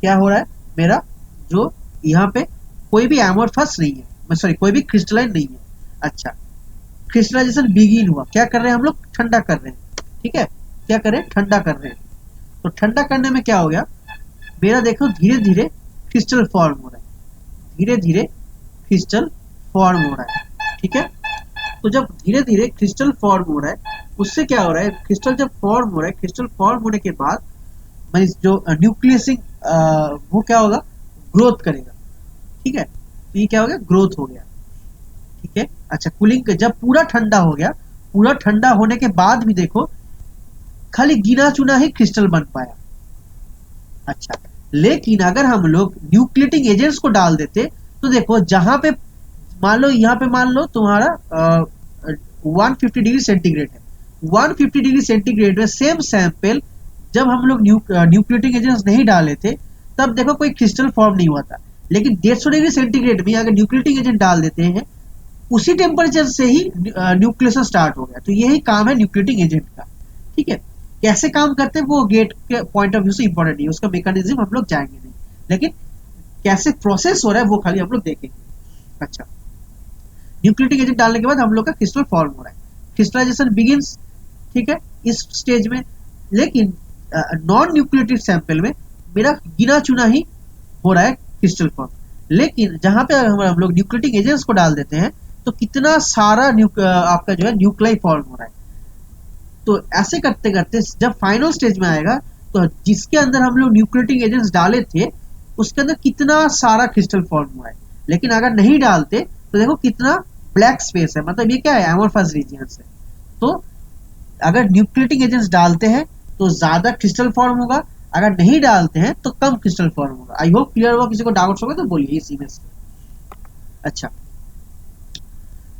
क्या हो रहा है मेरा, जो यहाँ पे कोई भी एमोर्फस नहीं है, सॉरी कोई भी क्रिस्टलाइन नहीं है। अच्छा, क्रिस्टलाइजेशन बिगिन हुआ, क्या कर रहे हैं हम लोग, ठंडा कर रहे हैं, ठीक है। क्या कर रहे हैं, ठंडा कर रहे हैं। तो ठंडा करने में क्या हो गया मेरा, देखो धीरे धीरे क्रिस्टल फॉर्म हो रहा है, धीरे धीरे क्रिस्टल फॉर्म हो रहा है, ठीक है। तो जब धीरे धीरे क्रिस्टल फॉर्म हो रहा है, उससे क्या हो रहा है, क्रिस्टल जब फॉर्म हो रहा है, क्रिस्टल फॉर्म होने के बाद जो न्यूक्लियसिंग वो क्या होगा, ग्रोथ करेगा, ठीक है। तो ये क्या हो गया, ग्रोथ हो गया, ठीक है। अच्छा, कूलिंग जब पूरा ठंडा हो गया, पूरा ठंडा होने के बाद भी देखो खाली गिना चुना ही क्रिस्टल बन पाया। अच्छा, लेकिन अगर हम लोग न्यूक्लिएटिंग एजेंट्स को डाल देते तो देखो जहां पे मान लो, यहाँ पे मान लो तुम्हारा 150 डिग्री सेंटीग्रेड है, 150 डिग्री सेंटीग्रेड में सेम सैंपल जब हम लोग न्यूक्लिएटिंग एजेंट्स नहीं डाले थे तब देखो कोई क्रिस्टल फॉर्म नहीं हुआ था। लेकिन 150 डिग्री सेंटीग्रेड में अगर न्यूक्लिएटिंग एजेंट डाल देते हैं, उसी टेम्परेचर से ही न्यूक्लिएशन स्टार्ट हो गया। तो यही काम है न्यूक्लिएटिंग एजेंट का, ठीक है। कैसे काम करते हैं वो गेट के पॉइंट ऑफ व्यू से इंपॉर्टेंट नहीं है, उसका मैकेनिज्म हम लोग जाएंगे नहीं, लेकिन कैसे प्रोसेस हो रहा है वो खाली हम लोग देखेंगे। अच्छा, न्यूक्लियोटिक एजेंट डालने के बाद हम लोग का क्रिस्टल फॉर्म हो रहा है, क्रिस्टलाइजेशन बिगिंस, ठीक है, इस स्टेज में। लेकिन नॉन न्यूक्लियोटिक सैंपल में मेरा गिना चुना ही हो रहा है क्रिस्टल फॉर्म। लेकिन जहां पे हम लोग न्यूक्लियोटिक एजेंट्स को डाल देते हैं तो कितना सारा आपका जो है न्यूक्लाई फॉर्म हो रहा है। तो ऐसे करते करते जब फाइनल स्टेज में आएगा तो जिसके अंदर हम लोग न्यूक्लियोटिक एजेंट्स डाले थे उसके अंदर कितना सारा क्रिस्टल फॉर्म हुआ है। लेकिन अगर नहीं डालते तो देखो कितना ब्लैक स्पेस है, मतलब ये क्या है, एमोर्फस रीजियंस है। तो अगर न्यूक्लियोटिक एजेंट्स डालते हैं तो ज्यादा क्रिस्टल फॉर्म होगा, अगर नहीं डालते हैं तो कम क्रिस्टल फॉर्म होगा। आई होप क्लियर हुआ, किसी को डाउट्स होगा तो बोलिए इस इमेज से। अच्छा,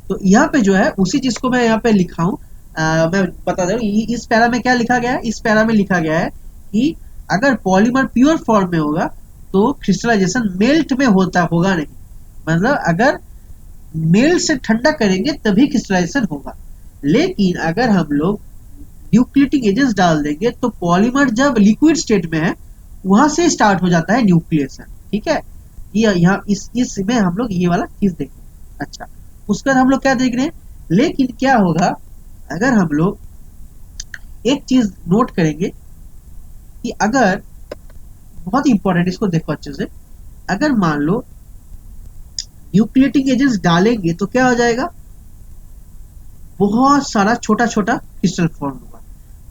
तो यहाँ पे जो है उसी चीज को मैं यहाँ पे लिखा हूँ, मैं बता दे रहा हूँ। इस पैरा में क्या लिखा गया है, इस पैरा में लिखा गया है कि अगर पॉलीमर प्योर फॉर्म में होगा तो क्रिस्टलाइजेशन मेल्ट में होगा नहीं, मतलब अगर मेल्ट से ठंडा करेंगे तभी क्रिस्टलाइजेशन होगा। लेकिन अगर हम लोग न्यूक्लियोटिक एजेंट्स डाल देंगे तो पॉलीमर जब लिक्विड स्टेट में है वहां से स्टार्ट हो जाता है न्यूक्लिएशन, ठीक है। ये यहाँ इस में हम लोग ये वाला चीज देखें। अच्छा, उसके बाद हम लोग क्या देख रहे हैं, लेकिन क्या होगा अगर हम लोग एक चीज नोट करेंगे कि अगर, बहुत इंपॉर्टेंट, इसको देखो अच्छे से, अगर मान लो न्यूक्लियोटिक एजेंट्स डालेंगे तो क्या हो जाएगा, बहुत सारा छोटा छोटा क्रिस्टल फॉर्म होगा।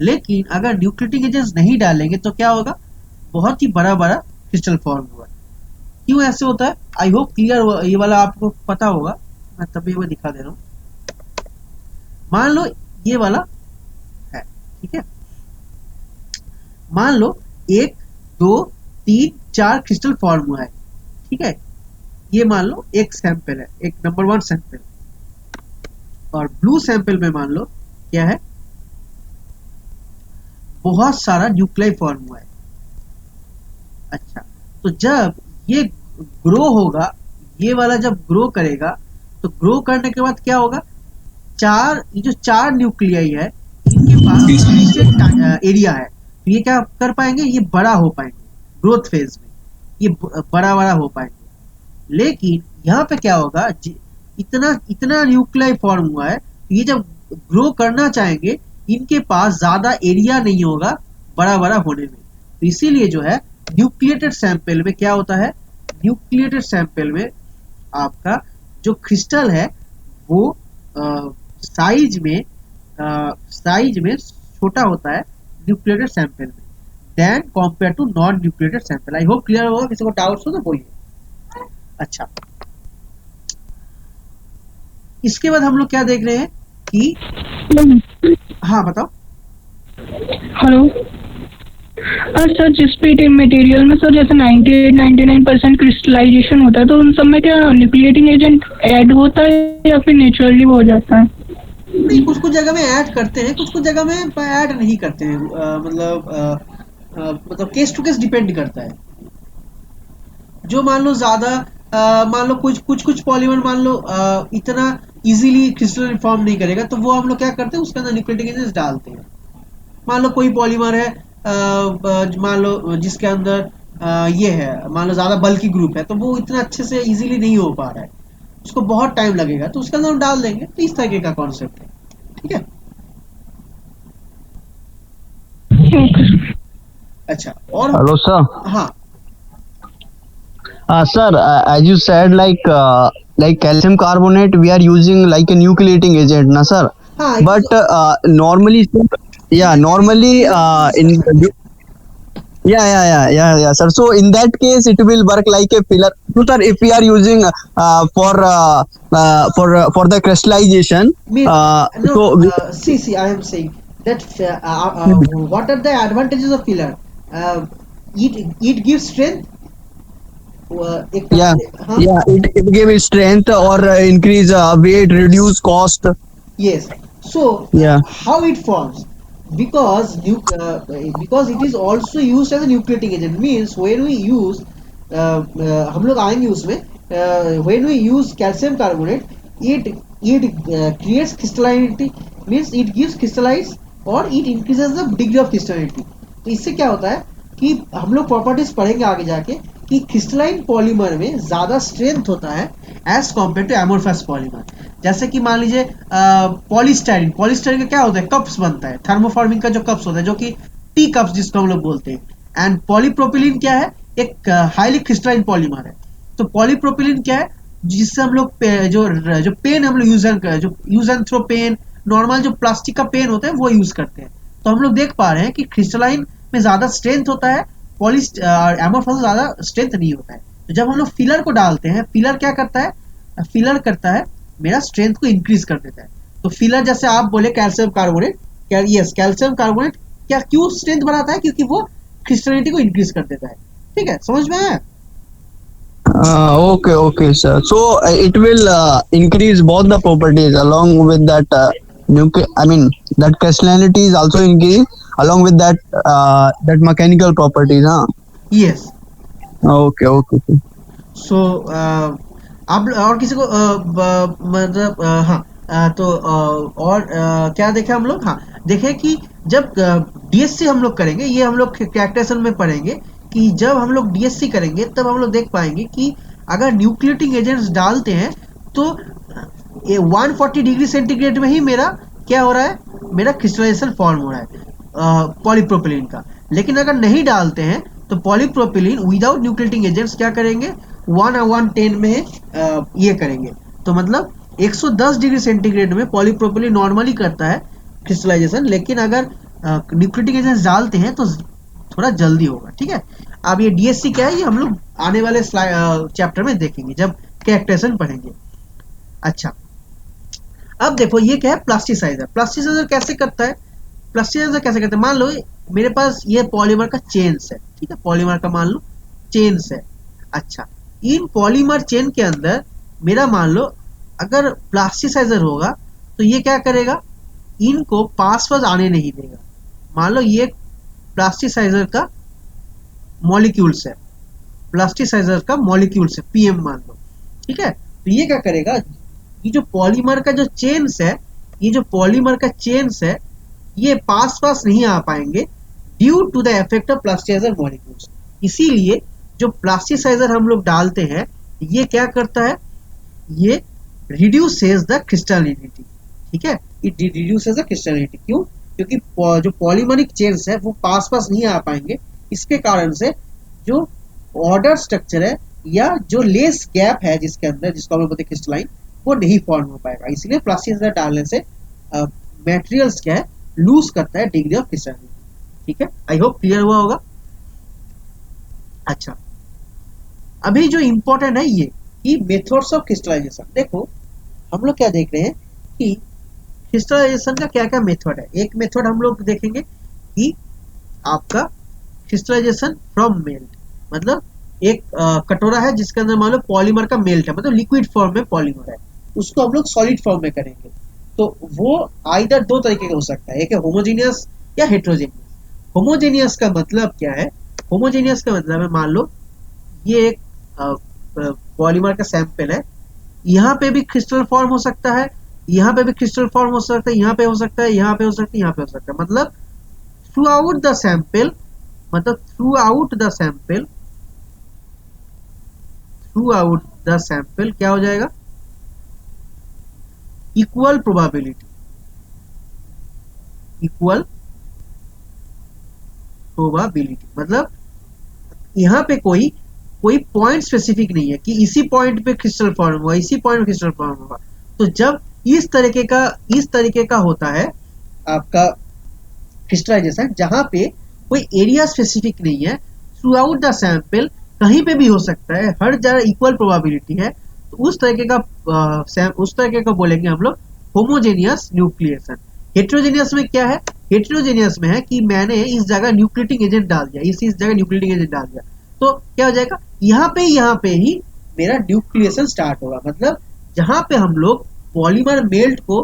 लेकिन अगर न्यूक्लियोटिक एजेंट्स नहीं डालेंगे तो क्या होगा, बहुत ही बड़ा बड़ा क्रिस्टल फॉर्म होगा। क्यों ऐसे होता है, आई होप क्लियर, ये वाला आपको पता होगा, मैं तभी वो दिखा दे रहा हूं। मान लो ये वाला है, ठीक है, मान लो 1 2 3 4 क्रिस्टल फॉर्म हुआ है, ठीक है। ये मान लो एक सैंपल है, एक नंबर 1 सैंपल, और ब्लू सैंपल में मान लो क्या है, बहुत सारा न्यूक्लियाई फॉर्म हुआ है। अच्छा, तो जब ये ग्रो होगा, ये वाला जब ग्रो करेगा तो ग्रो करने के बाद क्या होगा, ये जो 4 न्यूक्लियाई है इनके पास एरिया है, तो ये क्या कर पाएंगे, ये बड़ा हो पाएंगे ग्रोथ फेज में, ये बड़ा बड़ा हो पाएंगे। लेकिन यहाँ पे क्या होगा, इतना न्यूक्लियाई फॉर्म हुआ है, तो ये जब ग्रो करना चाहेंगे इनके पास ज्यादा एरिया नहीं होगा बड़ा बड़ा होने में। तो इसीलिए जो है न्यूक्लिएटेड सैंपल में क्या होता है, न्यूक्लिएटेड सैंपल में आपका जो क्रिस्टल है वो साइज में छोटा होता है न्यूक्लिएटेड सैंपल में then compare to non nucleated sample. I hope clear होगा, किसी को डाउट्स हो तो बोलिए। अच्छा, इसके बाद हम लोग क्या देख रहे हैं कि, हाँ बताओ। हेलो सर, जिस भी मटेरियल में सर जैसे 98-99% क्रिस्टलाइजेशन होता है तो उन सब में क्या न्यूक्लिएटिंग एजेंट ऐड होता है या फिर नेचुरली वो हो जाता है? नहीं, कुछ कुछ जगह में ऐड करते हैं, कुछ कुछ जगह में ऐड नहीं करते हैं, मतलब केस टू केस डिपेंड करता है। जो मान लो ज्यादा मान लो कुछ पॉलीमर मान लो इतना इजीली क्रिस्टल फॉर्म नहीं करेगा तो वो हम लोग क्या करते हैं, उसके अंदर न्यूक्लियोटिक एजेंट्स डालते हैं। मान लो कोई पॉलीमर है, मान लो जिसके अंदर ये है, मान लो ज्यादा बल्की ग्रुप है तो वो इतना अच्छे से इजीली नहीं हो पा रहा है, उसको बहुत टाइम लगेगा, तो उसके अंदर हम डाल देंगे। तो इस तरीके का कॉन्सेप्ट है, ठीक है। अच्छा, और Hello, sir. हाँ Sir, as you said, like calcium carbonate, we are using like a nucleating agent, na sir. हाँ, But normally, normally in yeah, sir. So in that case, it will work like a filler. So sir, if we are using for the crystallization, see, I am saying that what are the advantages of filler? It gives strength. It gives strength or increase weight, reduce cost. Yes. So how it forms? Because it is also used as a nucleating agent. Means when we use हम लोग आएंगे उसमें, when we use calcium carbonate, it creates crystallinity, means it gives crystallize और it increases the degree of crystallinity. तो इससे क्या होता है कि हम लोग प्रॉपर्टीज पढ़ेंगे आगे जाके कि क्रिस्टलाइन पॉलीमर में ज्यादा स्ट्रेंथ होता है as compare to amorphous polymer. जैसे कि मान लीजिए पॉलीस्टाइरिन, पॉलीस्टाइरिन का क्या होता है, कप्स बनता है, थर्मोफॉर्मिंग का जो कप्स होता है, जो कि टी कप्स जिसको हम लोग बोलते हैं। एंड पॉलीप्रोपिलीन क्या है, एक हाईली क्रिस्टलाइन पॉलीमर है। तो पॉलीप्रोपिलीन क्या है, जिससे हम लोग जो पेन हम लोग use and throw pen, normal जो प्लास्टिक का पेन होता है वो यूज करते हैं। तो हम लोग देख पा रहे हैं कि क्रिस्टलाइन में ज्यादा स्ट्रेंथ होता है, एमोर्फस ज्यादा स्ट्रेंथ नहीं होता है। तो जब हम लोग फिलर को डालते हैं, फिलर क्या करता है, फिलर करता है मेरा स्ट्रेंथ को इंक्रीज कर देता है। तो फिलर जैसे आप बोले calcium carbonate, yes calcium carbonate क्या क्यों स्ट्रेंथ बढ़ाता है, क्योंकि वो क्रिस्टलिटी को इंक्रीज कर देता है। ठीक है, समझ में आया? Okay, sir. So it will increase both the properties along with that I mean that crystallinity is also increased along with that mechanical properties, huh? Yes. Okay. सो आप और किसी को मतलब हाँ तो और क्या देखे हम लोग, हाँ देखे कि जब डीएससी हम लोग करेंगे, ये हम लोग कैरेक्टराइजेशन में पढ़ेंगे कि जब हम लोग डीएससी करेंगे तब हम लोग देख पाएंगे कि अगर न्यूक्लिएटिंग एजेंट्स डालते हैं तो ये 140 डिग्री सेंटीग्रेड में ही मेरा क्या हो रहा है, मेरा क्रिस्टलाइजेशन फॉर्म हो रहा है पॉलीप्रोपिलीन का। लेकिन अगर नहीं डालते हैं तो पॉलीप्रोपिलीन विदाउट न्यूक्लिएटिंग एजेंट्स क्या करेंगे, 110 में ये करेंगे। तो मतलब 110 डिग्री सेंटीग्रेड में पॉलीप्रोपिलीन नॉर्मली करता है क्रिस्टलाइजेशन, लेकिन अगर न्यूक्लिएटिंग एजेंट्स डालते हैं तो थोड़ा जल्दी होगा। ठीक है, अब ये डीएससी क्या है, ये हम लोग आने वाले चैप्टर में देखेंगे जब कैरेक्टराइजेशन पढ़ेंगे। अच्छा, अब देखो ये क्या है, प्लास्टिसाइजर। प्लास्टिसाइजर कैसे करता है, प्लास्टिसाइजर कैसे करता है, मान लो मेरे पास ये पॉलीमर का चेन्स है। ठीक है, पॉलीमर का मान लो चेन्स है। अच्छा, इन पॉलीमर चेन के अंदर मेरा मान लो अगर प्लास्टिसाइजर होगा तो ये क्या करेगा, इनको पास आने नहीं देगा। मान लो ये प्लास्टिसाइजर का मॉलिक्यूल्स है, प्लास्टिसाइजर का मॉलिक्यूल्स है, पीएम मान लो। ठीक है, तो ये क्या करेगा, ये जो पॉलीमर का जो चेन्स है, ये जो पॉलीमर का चेन्स है, ये पास नहीं आ पाएंगे due to the effect of plasticizer molecules. इसीलिए जो प्लास्टिसाइजर हम लोग डालते हैं ये क्या करता है, ये रिड्यूसेस द क्रिस्टलिनिटी। ठीक है, इट रिड्यूसेस द क्रिस्टलिनिटी। क्यों? क्योंकि जो पॉलीमरिक चेन्स है वो पास नहीं आ पाएंगे। इसके कारण से जो ऑर्डर स्ट्रक्चर है या जो लेस गैप है जिसके अंदर, जिसको हम लोग बोलते हैं क्रिस्टलाइन, वो नहीं फॉर्म हो पाएगा। इसलिए प्लास्टिसाइजर डालने से मटेरियल्स क्या है, लूज करता है डिग्री ऑफ क्रिस्टलिनिटी। ठीक है, आई होप क्लियर हुआ होगा। अच्छा, अभी जो इंपॉर्टेंट है ये कि मेथड्स ऑफ क्रिस्टलाइजेशन। देखो हम लोग क्या देख रहे हैं कि क्रिस्टलाइजेशन का क्या क्या मेथड है। एक मेथड हम लोग देखेंगे कि आपका क्रिस्टलाइजेशन फ्रॉम मेल्ट, मतलब एक कटोरा है जिसके अंदर मान लो पॉलीमर का मेल्ट है, मतलब लिक्विड फॉर्म में पॉलीमर है, उसको हम लोग सॉलिड फॉर्म में करेंगे। तो वो आइदर दो तरीके का हो सकता है, एक है होमोजेनियस या हेट्रोजेनियस। होमोजेनियस का मतलब क्या है, होमोजेनियस का मतलब है मान लो ये एक पॉलीमर का सैंपल है, यहाँ पे भी क्रिस्टल फॉर्म हो सकता है, यहाँ पे भी क्रिस्टल फॉर्म हो सकता है, यहाँ पे हो सकता है, यहाँ पे हो सकता है, यहाँ पे हो सकता है। मतलब थ्रू आउट द सैंपल, मतलब थ्रू आउट द सैंपल क्या हो जाएगा, इक्वल प्रोबेबिलिटी मतलब यहाँ पे कोई पॉइंट स्पेसिफिक नहीं है कि इसी पॉइंट पे क्रिस्टल फॉर्म हुआ, इसी पॉइंट पे क्रिस्टल फॉर्म हुआ। तो जब इस तरीके का होता है आपका क्रिस्टलाइजेशन, जहां पे कोई एरिया स्पेसिफिक नहीं है, थ्रू आउट द सैंपल कहीं पे भी हो सकता है, हर जगह इक्वल प्रोबेबिलिटी है, तो उस तरीके का बोलेंगे हम लोग होमोजेनियस न्यूक्लिएशन। हेट्रोजेनियस में क्या है, हेट्रोजेनियस में है कि मैंने इस जगह न्यूक्लिएटिंग एजेंट डाल दिया, इस जगह न्यूक्लिएटिंग एजेंट डाल दिया, तो क्या हो जाएगा, यहाँ पे ही मेरा न्यूक्लिएशन स्टार्ट होगा। मतलब जहां पे हम लोग पॉलीमर मेल्ट को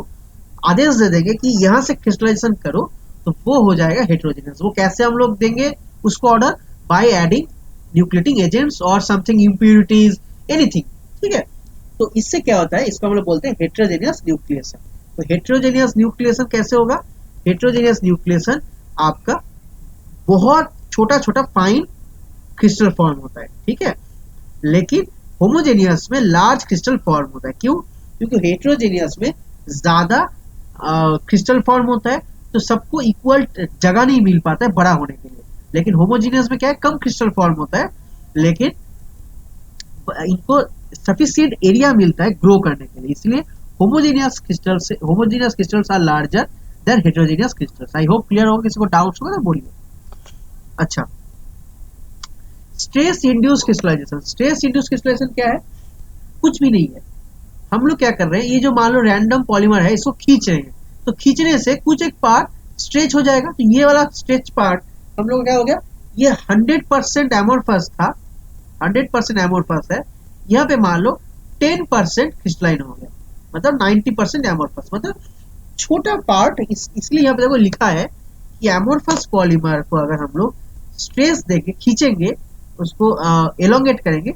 आदेश दे देंगे कि यहाँ से क्रिस्टलाइजेशन करो, तो वो हो जाएगा हेट्रोजेनियस। वो कैसे हम लोग देंगे उसको order, by adding nucleating agents और समथिंग इम्प्यूरिटीज, एनीथिंग। ठीक है, तो इससे क्या होता है, इसको हम लोग बोलते हैं हेट्रोजेनियस न्यूक्लिएशन। तो हेट्रोजेनियस न्यूक्लिएशन कैसे होगा, हेट्रोजेनियस न्यूक्लिएशन आपका बहुत छोटा फाइन क्रिस्टल फॉर्म होता है, ठीक है। लेकिन होमोजेनियस में लार्ज क्रिस्टल फॉर्म होता है। क्यों? क्योंकि हेट्रोजेनियस में ज्यादा क्रिस्टल फॉर्म होता है, तो सबको इक्वल जगह नहीं मिल पाता है बड़ा होने के लिए। लेकिन होमोजेनियस में क्या है, कम क्रिस्टल फॉर्म होता है, लेकिन इनको सफिशिएंट एरिया मिलता है ग्रो करने के लिए। इसलिए homogeneous crystals are larger than heterogeneous crystals. I hope clear होगा। किसी को डाउट्स होगा ना बोलिए। अच्छा, stress induce crystallization. Stress induce crystallization क्या है? कुछ भी नहीं है। हम लोग क्या कर रहे हैं, ये जो मान लो रैंडम पॉलीमर है, इसको खींच रहे हैं, तो खींचने से कुछ एक पार्ट स्ट्रेच हो जाएगा। तो ये वाला स्ट्रेच पार्ट हम लोग क्या हो गया, ये 100% एमोर्फस था, 100% एमोर्फस है। यहाँ पे मान लो 10% क्रिस्टलाइन हो गया, मतलब 90% एमोर्फस, मतलब छोटा पार्ट। इसलिए यहाँ पे देखो लिखा है कि एमोर्फस पॉलीमर को अगर हम लोग स्ट्रेस देके खींचेंगे, उसको एलोंगेट करेंगे,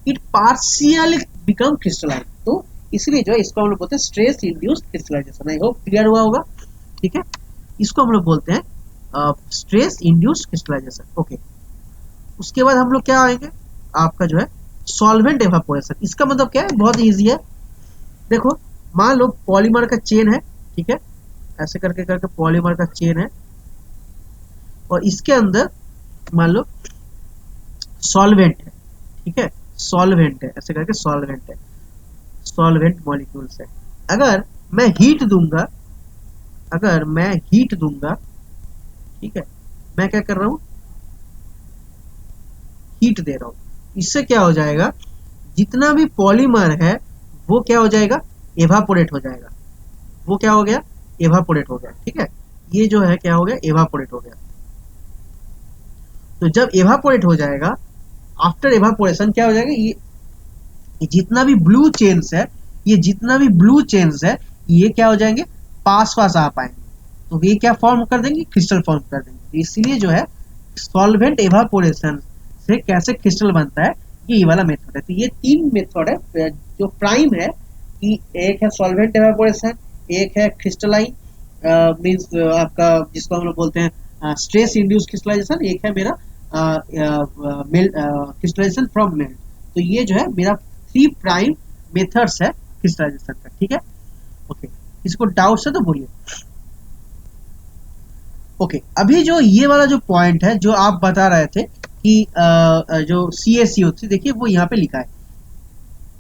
इट पार्शियली बिकम क्रिस्टलाइन। तो इसलिए जो है इसको हम लोग बोलते हैं stress induced crystallization. I hope clear हुआ होगा, ठीक है। इसको हम लोग बोलते हैं स्ट्रेस इंड्यूस्ड क्रिस्टलाइजेशन। ओके, उसके बाद हम लोग क्या आएंगे, आपका जो है सॉल्वेंट एवापोरेशन। इसका मतलब क्या है, बहुत इजी है। देखो मान लो पॉलीमर का चेन है, ठीक है, ऐसे करके करके पॉलीमर का चेन है, और इसके अंदर मान लो सॉल्वेंट है, ठीक है, सॉल्वेंट है, ऐसे करके सॉल्वेंट है, सॉल्वेंट मॉलिक्यूल्स है। अगर मैं हीट दूंगा, अगर मैं हीट दूंगा, ठीक है, मैं क्या कर रहा हूं, हीट दे रहा हूं, इससे क्या हो जाएगा, जितना भी पॉलीमर है वो क्या हो जाएगा, एवापोरेट हो जाएगा। वो क्या हो गया, एवापोरेट हो गया, ठीक है। ये जो है क्या हो गया, एवापोरेट हो गया। तो जब एवापोरेट हो जाएगा, आफ्टर एवापोरेशन क्या हो जाएगा, ये जितना भी ब्लू चेन्स है, ये जितना भी ब्लू चेन्स है, ये क्या हो जाएंगे, पास पास आ पाएंगे, तो ये क्या फॉर्म कर देंगे, क्रिस्टल फॉर्म कर देंगे। इसलिए जो है सॉल्वेंट एवापोरेशन से कैसे क्रिस्टल बनता है, ये वाला मेथड है। तो ये तीन मेथड है जो प्राइम है, कि एक है सॉल्वेंट एवापोरेशन, एक है क्रिस्टलाइन मींस आपका जिसको हम लोग बोलते हैं स्ट्रेस इंड्यूस क्रिस्टलाइजेशन, एक है मेरा क्रिस्टलाइजेशन फ्रॉम मेल्ट। तो ये जो है मेरा 3 प्राइम मेथड्स है क्रिस्टलाइजेशन का, ठीक है। ओके, इसको डाउट्स है तो बोलिए। ओके, अभी जो ये वाला जो पॉइंट है जो आप बता रहे थे कि जो CaCO3, देखिए वो यहाँ पे लिखा है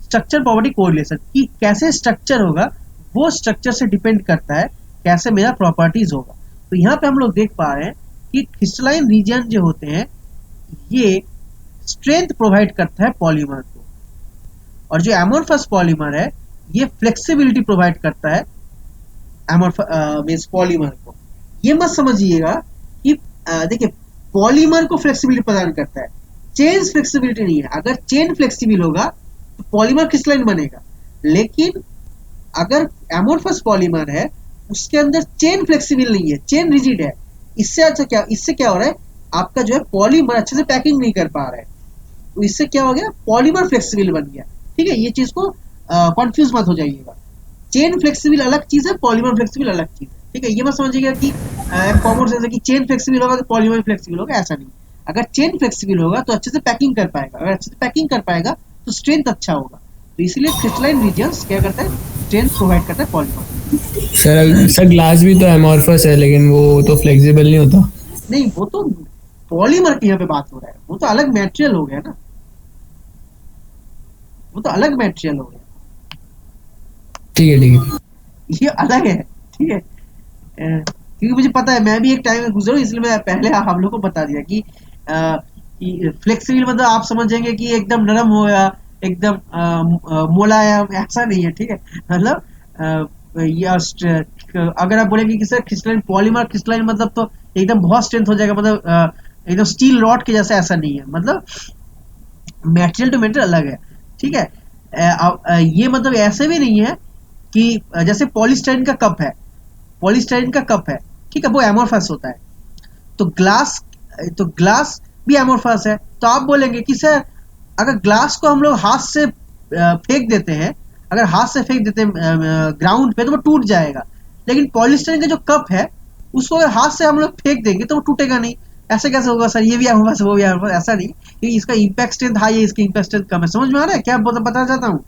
स्ट्रक्चर प्रॉपर्टी कोरिलेशन, कि कैसे स्ट्रक्चर होगा वो स्ट्रक्चर से डिपेंड करता है कैसे मेरा प्रॉपर्टीज होगा। तो यहाँ पे हम लोग देख पा रहे हैं कि क्रिस्टलाइन रीजन जो होते हैं ये स्ट्रेंथ प्रोवाइड करता है पॉलीमर को, और जो एमोर्फस पॉलीमर है ये फ्लेक्सिबिलिटी प्रोवाइड करता है मींस पॉलीमर को। ये मत समझिएगा कि देखिए पॉलीमर को फ्लेक्सिबिलिटी प्रदान करता है, चेन फ्लेक्सिबिलिटी नहीं है। अगर चेन फ्लेक्सिबल होगा तो पॉलीमर क्रिस्टलाइन बनेगा, लेकिन अगर एमोर्फस पॉलीमर है उसके अंदर चेन फ्लेक्सिबल नहीं है, चेन रिजिड है। इससे क्या हो रहा है, आपका जो है पॉलीमर अच्छे से पैकिंग नहीं कर पा रहा है, तो इससे क्या हो गया, पॉलीमर फ्लेक्सिबल बन गया, ठीक है। ये चीज को कंफ्यूज मत हो जाइएगा, चेन फ्लेक्सिबल अलग चीज है, पॉलीमर फ्लेक्सिबल अलग चीज है, ठीक है। ये मत समझिएगा कि कॉमन सेंस है कि चेन फ्लेक्सिबल होगा तो पॉलीमर फ्लेक्सिबल होगा, ऐसा नहीं। अगर चेन फ्लेक्सिबल होगा तो अच्छे से पैकिंग कर पाएगा, अगर अच्छे से पैकिंग कर पाएगा तो स्ट्रेंथ अच्छा होगा। तो इसलिए क्रिस्टलाइन रीजन्स क्या करता है, स्ट्रेंथ प्रोवाइड करता है पॉलीमर। सर ग्लास भी तो एमोर्फस है, लेकिन वो तो फ्लेक्सिबल नहीं होता। नहीं, वो तो पॉलीमर की यहाँ पे बात हो रहा है, वो तो अलग मटेरियल हो गया ना, वो तो अलग मटेरियल हो गया, ठीक है ठीक है, ये अलग है, ठीक है। क्योंकि मुझे पता है, मैं भी एक टाइम में गुजरा हूं, इसलिए मैं पहले हम लोग को बता दिया कि फ्लेक्सिबल मतलब आप समझेंगे कि एकदम नरम हो या एकदम मुलायम, ऐसा नहीं है, ठीक है। मतलब अगर आप बोलेंगे कि सर क्रिस्टलाइन पॉलीमर क्रिस्टलाइन मतलब तो एकदम बहुत स्ट्रेंथ हो जाएगा, मतलब एकदम स्टील रॉड के जैसा, ऐसा नहीं है। मतलब मटेरियल टू मटेरियल अलग है, ठीक है। ये मतलब ऐसे भी नहीं है कि जैसे पॉलीस्टाइरीन का कप है, पॉलीस्टाइरीन का कप है, ठीक है, वो एमोर्फस होता है। तो ग्लास भी एमोर्फस है। तो आप बोलेंगे कि सर अगर ग्लास को हम लोग हाथ से फेंक देते हैं, अगर हाथ से फेंक देते हैं ग्राउंड पे तो वो टूट जाएगा, लेकिन पॉलीस्टाइरीन का जो कप है उसको अगर हाथ से हम लोग फेंक देंगे तो वो टूटेगा नहीं। ऐसे कैसे होगा सर, ये भी हमारे पास वो भी हमारे पास, ऐसा नहीं, क्योंकि इसका इम्पैक्ट स्ट्रेंथ हाई है, इसकी इम्पैक्ट स्ट्रेंथ कम है। समझ में आ रहा है क्या बताना चाहता हूँ?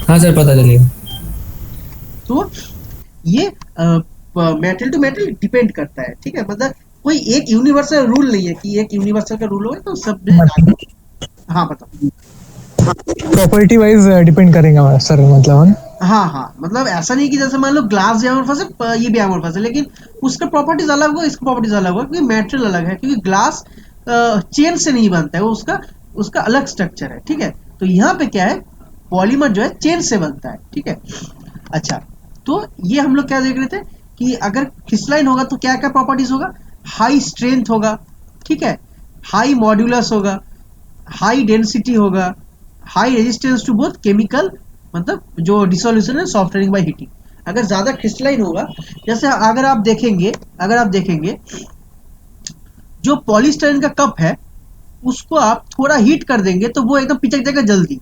हाँ सर पता चलेगा। तो ये मेटल टू मेटल डिपेंड करता है, ठीक है, मतलब कोई एक यूनिवर्सल रूल नहीं है कि एक यूनिवर्सल का रूल हो तो सब में लागू। हाँ बताओ। प्रॉपर्टी वाइज डिपेंड करेगा सर, मतलब है ना? हाँ, मतलब ऐसा नहीं कि जैसे मान लो ग्लास भी एमोर्फस है, ये भी एमोर्फस है, लेकिन उसका प्रॉपर्टीज अलग होगा, इसका प्रॉपर्टीज अलग होगा, क्योंकि मेटेरियल अलग है, क्योंकि ग्लास चेन से नहीं बनता है, वो उसका उसका अलग स्ट्रक्चर है, ठीक है। तो यहाँ पे क्या है, पॉलीमर जो है चेन से बनता है, ठीक है। अच्छा, तो ये हम लोग क्या देख रहे थे कि अगर क्रिस्टलाइन होगा तो क्या क्या प्रॉपर्टीज होगा, हाई स्ट्रेंथ होगा, ठीक है, हाई मॉड्यूलस होगा, हाई डेंसिटी होगा, high resistance to both chemical, मतलब जो डिसोल्यूशन है सॉफ्टनिंग बाय हीटिंग। अगर ज्यादा क्रिस्टलाइन होगा, जैसे अगर आप देखेंगे जो पॉलीस्टाइरीन का कप है उसको आप थोड़ा हीट कर देंगे तो वो एकदम पिचक जाएगा जल्दी।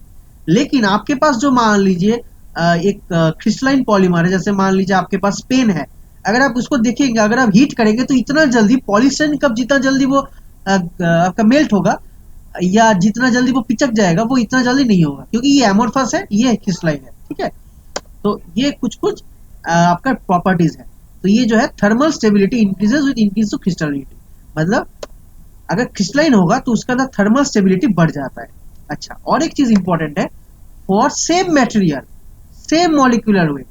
लेकिन आपके पास जो मान लीजिए एक क्रिस्टलाइन पॉलीमर है, जैसे मान लीजिए आपके पास पेन है, अगर आप उसको देखेंगे, अगर आप हीट करेंगे तो इतना जल्दी पॉलीस्टाइरीन कप जितना जल्दी वो आपका मेल्ट होगा या जितना जल्दी वो पिचक जाएगा, वो इतना जल्दी नहीं होगा, क्योंकि ये एमोर्फस है, ये क्रिस्टलाइन है, ठीक है। तो ये कुछ कुछ आपका प्रॉपर्टीज है। तो ये जो है thermal stability increases with increase to crystallinity, मतलब अगर क्रिस्टलाइन होगा तो उसका ना थर्मल स्टेबिलिटी बढ़ जाता है। अच्छा, और एक चीज इंपॉर्टेंट है, for same material same molecular weight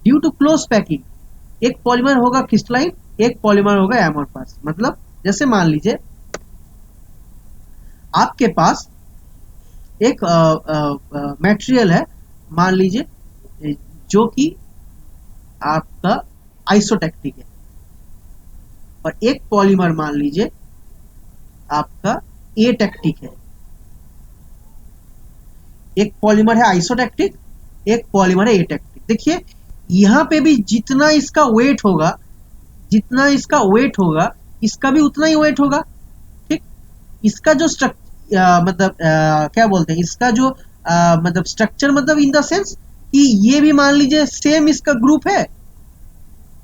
due to close packing, एक पॉलीमर होगा क्रिस्टलाइन, एक पॉलीमर होगा एमोर्फस। मतलब जैसे मान लीजिए आपके पास एक मटेरियल है, मान लीजिए जो कि आपका आइसोटेक्टिक है, और एक पॉलीमर मान लीजिए आपका एटेक्टिक है। एक पॉलीमर है आइसोटेक्टिक, एक पॉलीमर है एटेक्टिक। देखिए यहां पे भी जितना इसका वेट होगा, इसका भी उतना ही वेट होगा, ठीक। इसका जो मतलब क्या बोलते हैं, इसका जो मतलब स्ट्रक्चर, मतलब इन द सेंस कि ये भी मान लीजिए सेम इसका ग्रुप है,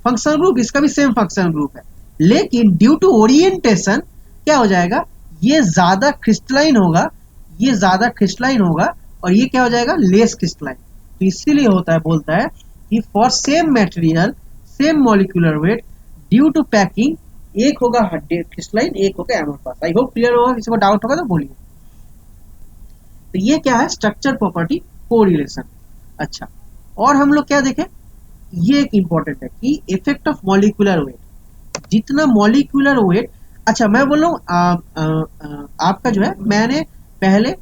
फंक्शनल ग्रुप, इसका भी सेम फंक्शनल ग्रुप है, लेकिन ड्यू टू ओरिएंटेशन क्या हो जाएगा, ये ज्यादा क्रिस्टलाइन होगा, और ये क्या हो जाएगा, लेस क्रिस्टलाइन। तो इसीलिए होता है, बोलता है कि for same material same molecular weight due to packing, एक होगा क्रिस्टलाइन, एक होगा एमोर्फस। आई होप क्लियर होगा, किसी को डाउट होगा तो बोलिए। तो ये क्या है, स्ट्रक्चर प्रॉपर्टी कोरिलेशन। अच्छा, और हम लोग क्या देखें, ये एक इंपॉर्टेंट है कि इफेक्ट ऑफ मॉलिक्यूलर वेट, जितना मॉलिक्यूलर वेट। अच्छा, मैं बोल रहा हूँ आपका जो है, मैंने पहले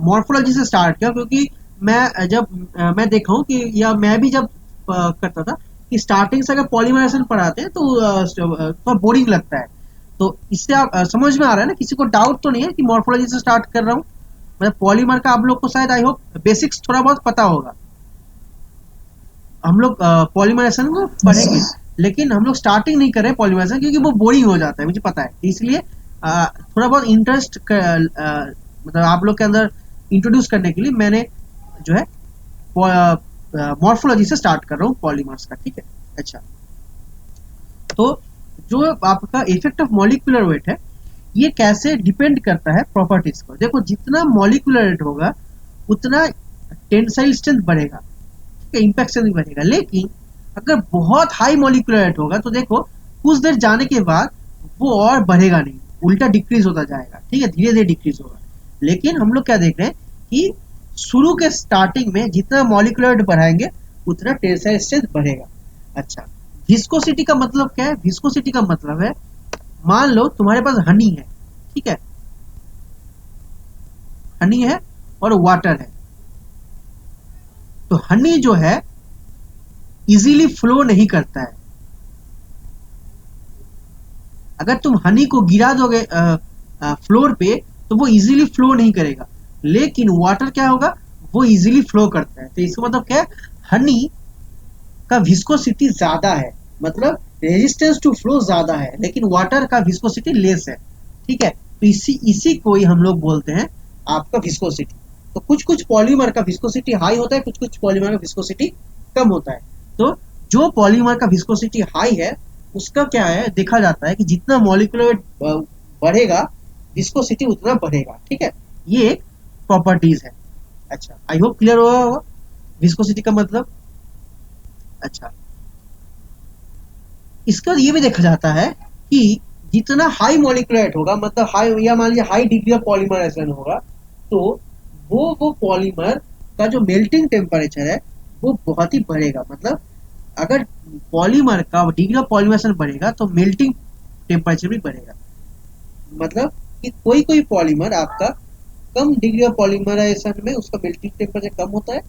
मॉर्फोलॉजी से स्टार्ट किया, क्योंकि मैं देखा हूँ कि, या मैं भी जब करता था कि स्टार्टिंग से अगर पॉलीमराइजेशन पढ़ाते हैं तो थोड़ा बोरिंग लगता है। तो इससे आप समझ में आ रहा है ना, किसी को डाउट तो नहीं है कि मॉर्फोलॉजी से स्टार्ट कर रहा हूँ, मतलब पॉलीमर का आप लोग को शायद आई होप बेसिक्स थोड़ा बहुत पता होगा। हम लोग पॉलीमराइजेशन को पढ़ेंगे, लेकिन हम लोग स्टार्टिंग नहीं कर रहे पॉलीमराइजेशन, क्योंकि वो बोरिंग हो जाता है, मुझे पता है। इसलिए थोड़ा बहुत इंटरेस्ट मतलब आप लोग के अंदर इंट्रोड्यूस करने के लिए मैंने जो है मॉर्फोलॉजी से स्टार्ट कर रहा हूँ पॉलीमर्स का, ठीक है। अच्छा, तो जो आपका इफेक्ट ऑफ मॉलिक्यूलर वेट है, ये कैसे डिपेंड करता है प्रॉपर्टीज पर। देखो, जितना मॉलिक्यूलर वेट होगा उतना टेंसाइल स्ट्रेंथ बढ़ेगा, ठीक है, इम्पैक्ट स्ट्रेंथ बढ़ेगा। लेकिन अगर बहुत हाई मॉलिक्यूलर वेट होगा तो देखो कुछ देर जाने के बाद वो और बढ़ेगा नहीं, उल्टा डिक्रीज होता जाएगा, ठीक है, धीरे धीरे डिक्रीज होगा। लेकिन हम लोग क्या देख रहे हैं कि शुरू के स्टार्टिंग में जितना मॉलिक्यूलर वेट बढ़ाएंगे उतना टेंसाइल स्ट्रेंथ बढ़ेगा। अच्छा, विस्कोसिटी का मतलब क्या है, विस्कोसिटी का मतलब है, मान लो तुम्हारे पास हनी है, ठीक है, हनी है और वाटर है। तो हनी जो है इजीली फ्लो नहीं करता है। अगर तुम हनी को गिरा दोगे फ्लोर पे तो वो इजीली फ्लो नहीं करेगा, लेकिन वाटर क्या होगा, वो इजीली फ्लो करता है। तो इसका मतलब क्या है, हनी का विस्कोसिटी ज्यादा है, मतलब रेजिस्टेंस टू फ्लो ज्यादा है, लेकिन वाटर का विस्कोसिटी लेस है, ठीक है। तो इसी को ही हम लोग बोलते हैं आपका विस्कोसिटी। तो कुछ कुछ पॉलीमर का विस्कोसिटी हाई होता है, कुछ कुछ पॉलीमर का विस्कोसिटी कम होता है। तो जो पॉलीमर का विस्कोसिटी हाई है उसका क्या है देखा जाता है कि जितना मॉलिक्यूलर वेट बढ़ेगा विस्कोसिटी उतना बढ़ेगा, ठीक है। ये एक प्रॉपर्टीज है। अच्छा, आई होप क्लियर हुआ होगा विस्कोसिटी का मतलब। अच्छा, इसका ये भी देखा जाता है कि जितना हाई मॉलिक्यूलर वेट होगा, मतलब हाई, या मान लीजिए हाई डिग्री ऑफ पॉलीमराइजेशन होगा, तो वो पॉलीमर का जो मेल्टिंग टेम्परेचर है वो बहुत ही बढ़ेगा। मतलब अगर पॉलीमर का डिग्री ऑफ पॉलीमराइजेशन बढ़ेगा तो मेल्टिंग टेम्परेचर भी बढ़ेगा। मतलब कि कोई कोई पॉलीमर आपका कम डिग्री ऑफ पॉलीमराइजेशन में उसका मेल्टिंग टेम्परेचर कम होता है,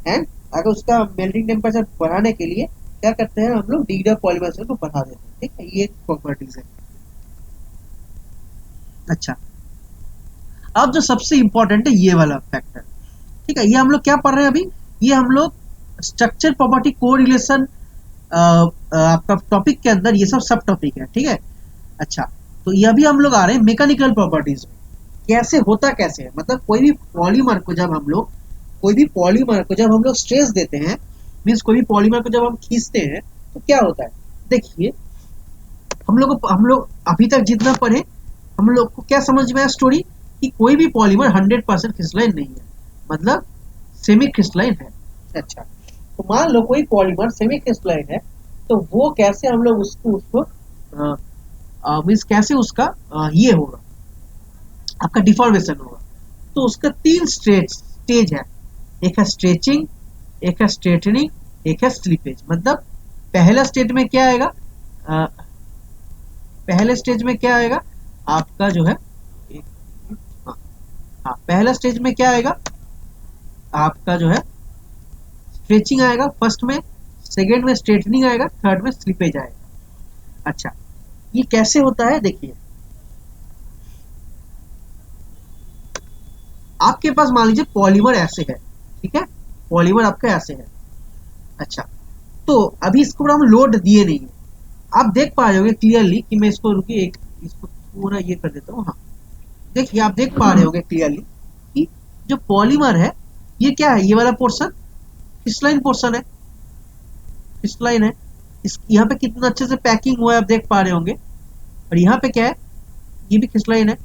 एंड अगर उसका मेल्टिंग टेम्परेचर बढ़ाने के लिए क्या करते हैं हम लोग, डिग्री ऑफ पॉलीमराइजेशन को बढ़ा देते हैं, ठीक है। ये प्रॉपर्टीज है। अच्छा, अब जो सबसे इंपॉर्टेंट है ये वाला फैक्टर, ठीक है। ये हम लोग क्या पढ़ रहे हैं अभी, ये हम लोग स्ट्रक्चर प्रॉपर्टी कोरिलेशन आपका टॉपिक के अंदर ये सब टॉपिक है, ठीक है। अच्छा, तो ये अभी हम लोग आ रहे हैं मैकेनिकल प्रॉपर्टीज में। कैसे होता कैसे है, मतलब कोई भी पॉलीमर को जब हम लोग स्ट्रेस देते हैं, मीन्स कोई भी पॉलीमर को जब हम खींचते हैं तो क्या होता है। देखिए, हम लोग अभी तक जितना पढ़े हम लोग को क्या समझ में आया स्टोरी, कि कोई भी पॉलीमर 100% क्रिस्टलाइन नहीं है, मतलब सेमी क्रिस्टलाइन है। अच्छा, तो मान लो कोई पॉलीमर सेमी क्रिस्टलाइन है, तो वो कैसे हम लोग उसको मीन्स कैसे उसका ये होगा, आपका डिफॉर्मेशन होगा। तो उसका 3 स्टेज है, एक है स्ट्रेचिंग, एक है स्ट्रेटनिंग, एक है स्लिपेज। मतलब पहला स्टेज में क्या आएगा, पहले स्टेज में क्या आएगा आपका जो है, पहला स्टेज में क्या आएगा आपका जो है स्ट्रेचिंग आएगा फर्स्ट में, सेकेंड में स्ट्रेटनिंग आएगा, थर्ड में स्लिपेज आएगा। अच्छा, ये कैसे होता है देखिए, आपके पास मान लीजिए पॉलीमर ऐसे है, ठीक है, पॉलीमर आपका ऐसे है। अच्छा, तो अभी इसको ऊपर हम लोड दिए नहीं है, आप देख पा रहे होंगे क्लियरली कि मैं इसको रुकिए, एक इसको पूरा ये कर देता हूँ। हाँ, देखिए आप देख पा रहे होंगे क्लियरली कि जो पॉलीमर है ये क्या है, ये वाला पोर्शन क्रिस्टलाइन पोर्शन है, क्रिस्टलाइन है। इस यहाँ पे कितना अच्छे से पैकिंग हुआ है आप देख पा रहे होंगे, और यहाँ पे क्या है, ये भी क्रिस्टलाइन है।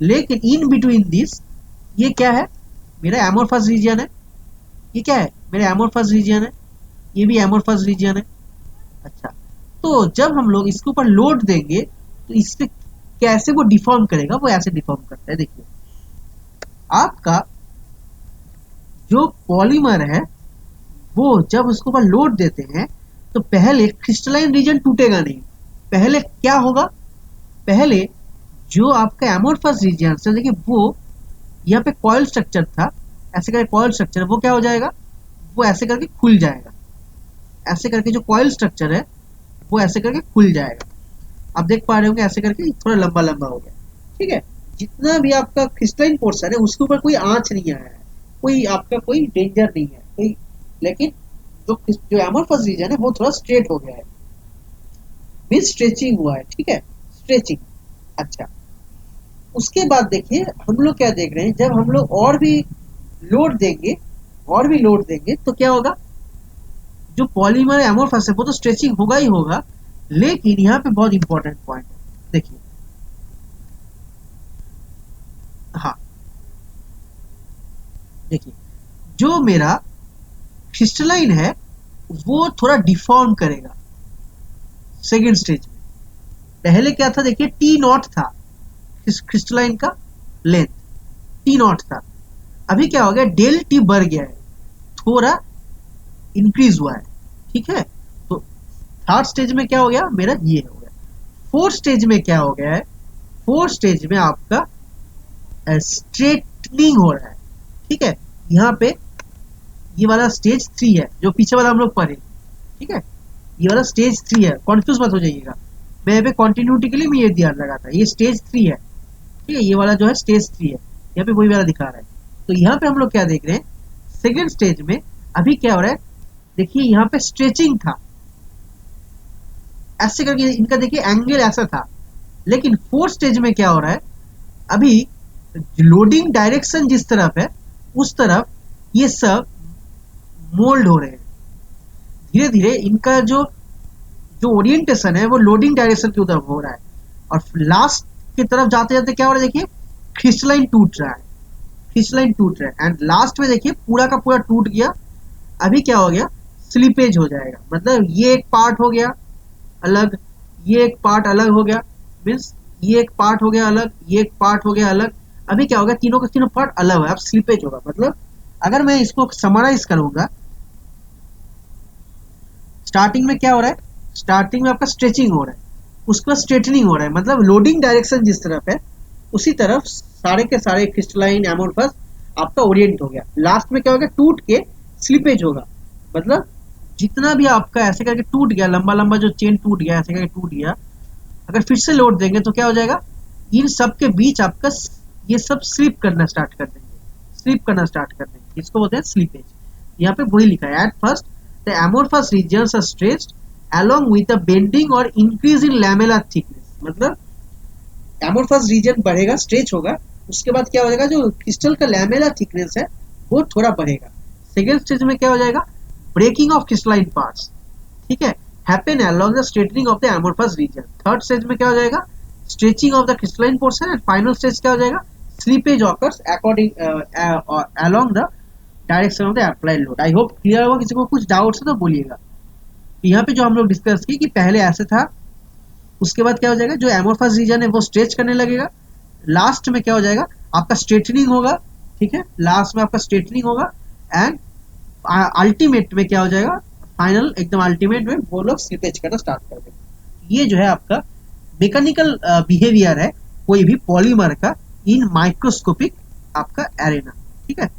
लेकिन इन बिटवीन दिस ये क्या है, मेरा एमोर्फस रीजन है। ये क्या है, मेरा एमोर्फस रीजन है, ये भी एमोर्फस रीजन है। अच्छा, तो जब हम लोग इसके ऊपर लोड देंगे तो इससे कैसे वो डिफॉर्म करेगा, वो ऐसे डिफॉर्म करता है। देखिए, आपका जो पॉलीमर है वो जब उसके ऊपर लोड देते हैं तो पहले क्रिस्टलाइन रीजन टूटेगा नहीं। पहले क्या होगा, पहले जो आपका एमोर्फस रीजन है, देखिए वो यहाँ पे कॉइल स्ट्रक्चर था, ऐसे करके कॉइल स्ट्रक्चर, वो क्या हो जाएगा, वो ऐसे करके खुल जाएगा। ऐसे करके जो कॉइल स्ट्रक्चर है वो ऐसे करके खुल जाएगा। आप देख पा रहे होंगे ऐसे करके थोड़ा लंबा लंबा हो गया, ठीक है। जितना भी आपका क्रिस्टलाइन पोर्शन है उसके ऊपर कोई आंच नहीं आया है, कोई आपका कोई डेंजर नहीं है कोई, लेकिन जो एमोर्फस रीजन है वो थोड़ा स्ट्रेट हो गया है, मीन स्ट्रेचिंग हुआ है, ठीक है, स्ट्रेचिंग। अच्छा, उसके बाद देखिए हम लोग क्या देख रहे हैं, जब हम लोग और भी लोड देंगे तो क्या होगा, जो पॉलीमर एमोर्फस है वो तो स्ट्रेचिंग होगा ही होगा, लेकिन यहाँ पे बहुत इंपॉर्टेंट पॉइंट है। देखिए, हाँ देखिए, जो मेरा क्रिस्टलाइन है वो थोड़ा डिफॉर्म करेगा सेकेंड स्टेज में। पहले क्या था, देखिए टी नॉट था क्रिस्टलाइन का लेंथ, टी नॉट था। अभी क्या हो गया, डेल टी बढ़ गया है, थोड़ा इंक्रीज हुआ है, ठीक है। तो थर्ड स्टेज में क्या हो गया, मेरा ये हो गया। फोर्थ स्टेज में क्या हो गया है, फोर्थ स्टेज में आपका स्ट्रेटनिंग हो रहा है, ठीक है। यहाँ पे ये वाला स्टेज 3 है, जो पीछे वाला हम लोग पढ़े, ठीक है, ये वाला स्टेज 3 है, कॉन्फ्यूज मत हो जाइएगा। मैं यहाँ पे कंटिन्यूटी के लिए मैं ये ध्यान लगा था, ये स्टेज 3 है, ठीक है, ये वाला जो है स्टेज 3 है, यहाँ पे वही वाला दिखा रहा है। तो यहाँ पे हम लोग क्या देख रहे हैं, सेकेंड स्टेज में अभी क्या हो रहा है, देखिए यहाँ पे स्ट्रेचिंग था, ऐसे करके इनका देखिए एंगल ऐसा था। लेकिन फोर्थ स्टेज में क्या हो रहा है, अभी लोडिंग डायरेक्शन जिस तरफ है उस तरफ ये सब मोल्ड हो रहे हैं, धीरे धीरे इनका जो जो ओरिएंटेशन है वो लोडिंग डायरेक्शन की उधर हो रहा है, और लास्ट की तरफ जाते जाते क्या हो रहा है देखिए, क्रिस्टलाइन टूट रहा है, क्रिस्टलाइन टूट रहा है, एंड लास्ट में देखिए पूरा का पूरा टूट गया। अभी क्या हो गया, स्लिपेज हो जाएगा, मतलब ये एक पार्ट हो गया अलग, ये एक पार्ट अलग हो गया, मीन्स ये एक पार्ट हो गया अलग, ये एक पार्ट हो गया अलग। अभी क्या होगा, तीनों के तीनों पार्ट अलग है, अब स्लिपेज होगा। मतलब अगर मैं इसको समराइज करूंगा, स्टार्टिंग में क्या हो रहा है, स्टार्टिंग में आपका स्ट्रेचिंग हो रहा है, उसके बाद स्ट्रेटनिंग हो रहा है, मतलब लोडिंग डायरेक्शन जिस तरफ है उसी तरफ सारे के सारे क्रिस्टलाइन एमोर्फस आपका ओरिएंट हो गया। लास्ट में क्या होगा, टूट के स्लिपेज होगा, मतलब जितना भी आपका ऐसे करके टूट गया, लंबा लंबा जो चेन टूट गया, ऐसे करके टूट गया, अगर फिर से लोड देंगे तो क्या हो जाएगा, इन सब के बीच आपका ये सब स्लिप करना स्टार्ट कर देंगे, स्लिप करना स्टार्ट कर देंगे, इसको बोलते हैं स्लिपेज। यहाँ पे वही लिखा है, at first the amorphous regions are stretched along with a bending or increase in lamellar thickness, मतलब एमोर्फस रीजन बढ़ेगा, स्ट्रेच होगा, उसके बाद क्या हो जाएगा, जो क्रिस्टल का लैमेलर थिकनेस है वो थोड़ा बढ़ेगा। सेकेंड स्टेज में क्या हो जाएगा, ब्रेकिंग ऑफ क्रिस्टलाइन पार्ट्स, ठीक है, happen along the straightening of the amorphous region। Third stage में क्या हो जाएगा, stretching of the crystalline portion, and final stage क्या हो जाएगा, slippage occurs according along the direction of the applied load। I hope clear होगा, किसी को कुछ डाउट्स है तो बोलिएगा। यहाँ पे जो हम लोग डिस्कस किए कि पहले ऐसे था, उसके बाद क्या हो जाएगा, जो एमोर्फस रीजन है वो स्ट्रेच करने लगेगा, लास्ट में क्या हो जाएगा, आपका स्ट्रेटनिंग होगा, ठीक है, लास्ट में आपका स्ट्रेटनिंग होगा, एंड अल्टीमेट में क्या हो जाएगा, फाइनल एकदम अल्टीमेट में वो लोग स्लिपेज करना स्टार्ट कर देंगे। ये जो है आपका मैकेनिकल बिहेवियर है कोई भी पॉलीमर का इन माइक्रोस्कोपिक आपका एरेना, ठीक है।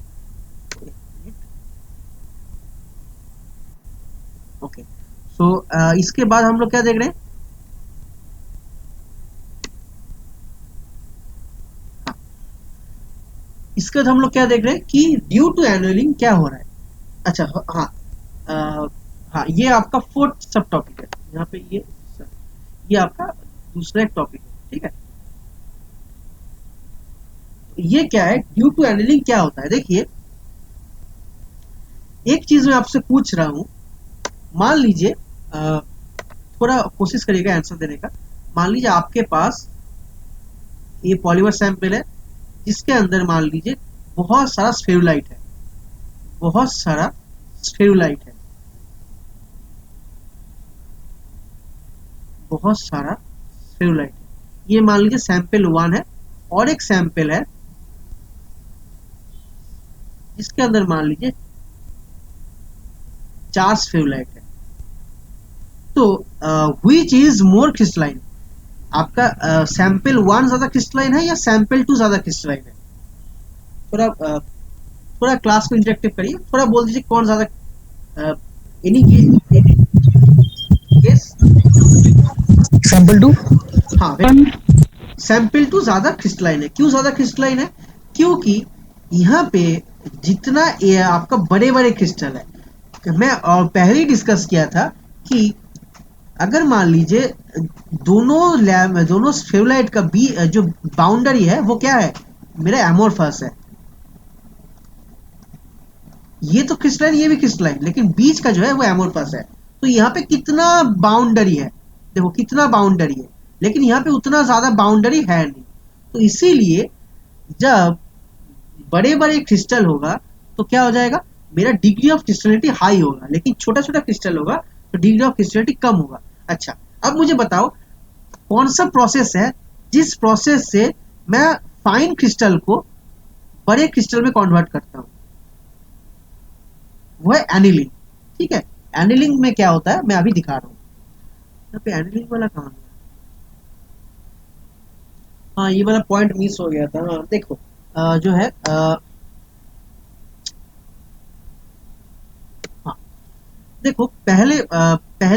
ओके, सो इसके बाद हम लोग क्या देख रहे हैं, इसके बाद हम लोग क्या देख रहे हैं कि ड्यू टू एनुअलिंग क्या हो रहा है। अच्छा हाँ, हाँ ये आपका फोर्थ सब टॉपिक है, यहाँ पे ये आपका दूसरा एक टॉपिक है, ठीक है। ये क्या है, ड्यू टू एनुअलिंग क्या होता है, देखिए एक चीज मैं आपसे पूछ रहा हूं, मान लीजिए थोड़ा कोशिश करिएगा आंसर देने का। मान लीजिए आपके पास ये पॉलीमर सैंपल है जिसके अंदर मान लीजिए बहुत सारा स्फेरुलाइट है, बहुत सारा स्फेरुलाइट है, बहुत सारा स्फेरुलाइट है। ये मान लीजिए सैंपल 1 है, और एक सैंपल है जिसके अंदर मान लीजिए 4 स्फेरुलाइट है। तो व्हिच इज मोर क्रिस्टलाइन, आपका सैंपल 1 ज्यादा क्रिस्टलाइन है या सैंपल 2 ज्यादा क्रिस्टलाइन है? थोड़ा क्लास को इंटरेक्टिव करिए, थोड़ा बोल दीजिए कौन ज्यादा, एनी केस सैंपल 2। हाँ, सैंपल 2 ज्यादा क्रिस्टलाइन है। क्यों ज्यादा क्रिस्टलाइन है? क्योंकि यहाँ पे जितना आपका बड़े बड़े क्रिस्टल है, मैं पहले ही डिस्कस किया था कि अगर मान लीजिए दोनों स्फेरुलाइट का जो बाउंड्री है वो क्या है, मेरा एमोर्फस है। ये तो क्रिस्टलाइन, ये भी क्रिस्टलाइन, लेकिन बीच का जो है वो एमोर्फस है। तो यहाँ पे कितना बाउंड्री है, देखो कितना बाउंड्री है, लेकिन यहाँ पे उतना ज्यादा बाउंड्री है नहीं। तो इसीलिए जब बड़े बड़े क्रिस्टल होगा तो क्या हो जाएगा, मेरा डिग्री ऑफ क्रिस्टलिटी हाई होगा, लेकिन छोटा छोटा क्रिस्टल होगा तो डिग्री ऑफ क्रिस्टलिटी कम होगा। अच्छा, अब मुझे बताओ कौन सा प्रोसेस है जिस प्रोसेस से मैं फाइन क्रिस्टल को बड़े क्रिस्टल में कन्वर्ट करता हूं, वो है एनीलिंग। ठीक है, एनीलिंग में क्या होता है मैं अभी दिखा रहा हूं। यहाँ पे एनीलिंग वाला कहां गया? हाँ, ये वाला पॉइंट मिस हो गया था। हाँ देखो, जो है हाँ देखो, पहले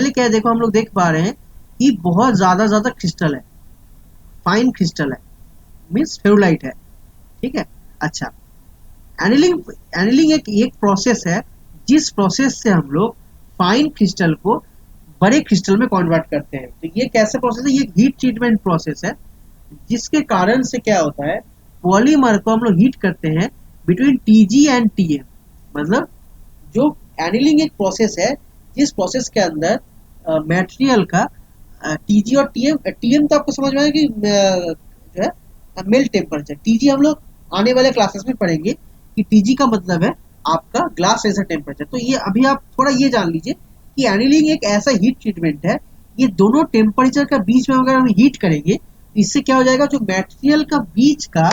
क्या है, देखो हम लोग देख पा रहे हैं कि बहुत ज्यादा क्रिस्टल है, फाइन क्रिस्टल है, मीन्स फेरुलाइट है। ठीक है, अच्छा, एनीलिंग एक प्रोसेस है जिस प्रोसेस से हम लोग फाइन क्रिस्टल को बड़े क्रिस्टल में कन्वर्ट करते हैं। तो ये कैसे प्रोसेस है? ये हीट ट्रीटमेंट प्रोसेस है, जिसके कारण से क्या होता है, पॉलीमर को हम लोग हीट करते हैं बिटवीन Tg एंड Tm। मतलब जो एनीलिंग एक प्रोसेस है जिस प्रोसेस के अंदर मटेरियल का टीजी और टीएम। टीएम तो आपको समझ में आएगा कि जो है मेल्ट टेम्परेचर। टीजी हम लोग आने वाले क्लासेस में पढ़ेंगे कि टीजी का मतलब है आपका ग्लास रेजर टेम्परेचर। तो ये अभी आप थोड़ा ये जान लीजिए कि एनीलिंग एक ऐसा हीट ट्रीटमेंट है, ये दोनों टेम्परेचर का बीच में अगर हम हीट करेंगे तो इससे क्या हो जाएगा, जो मटेरियल का बीच का,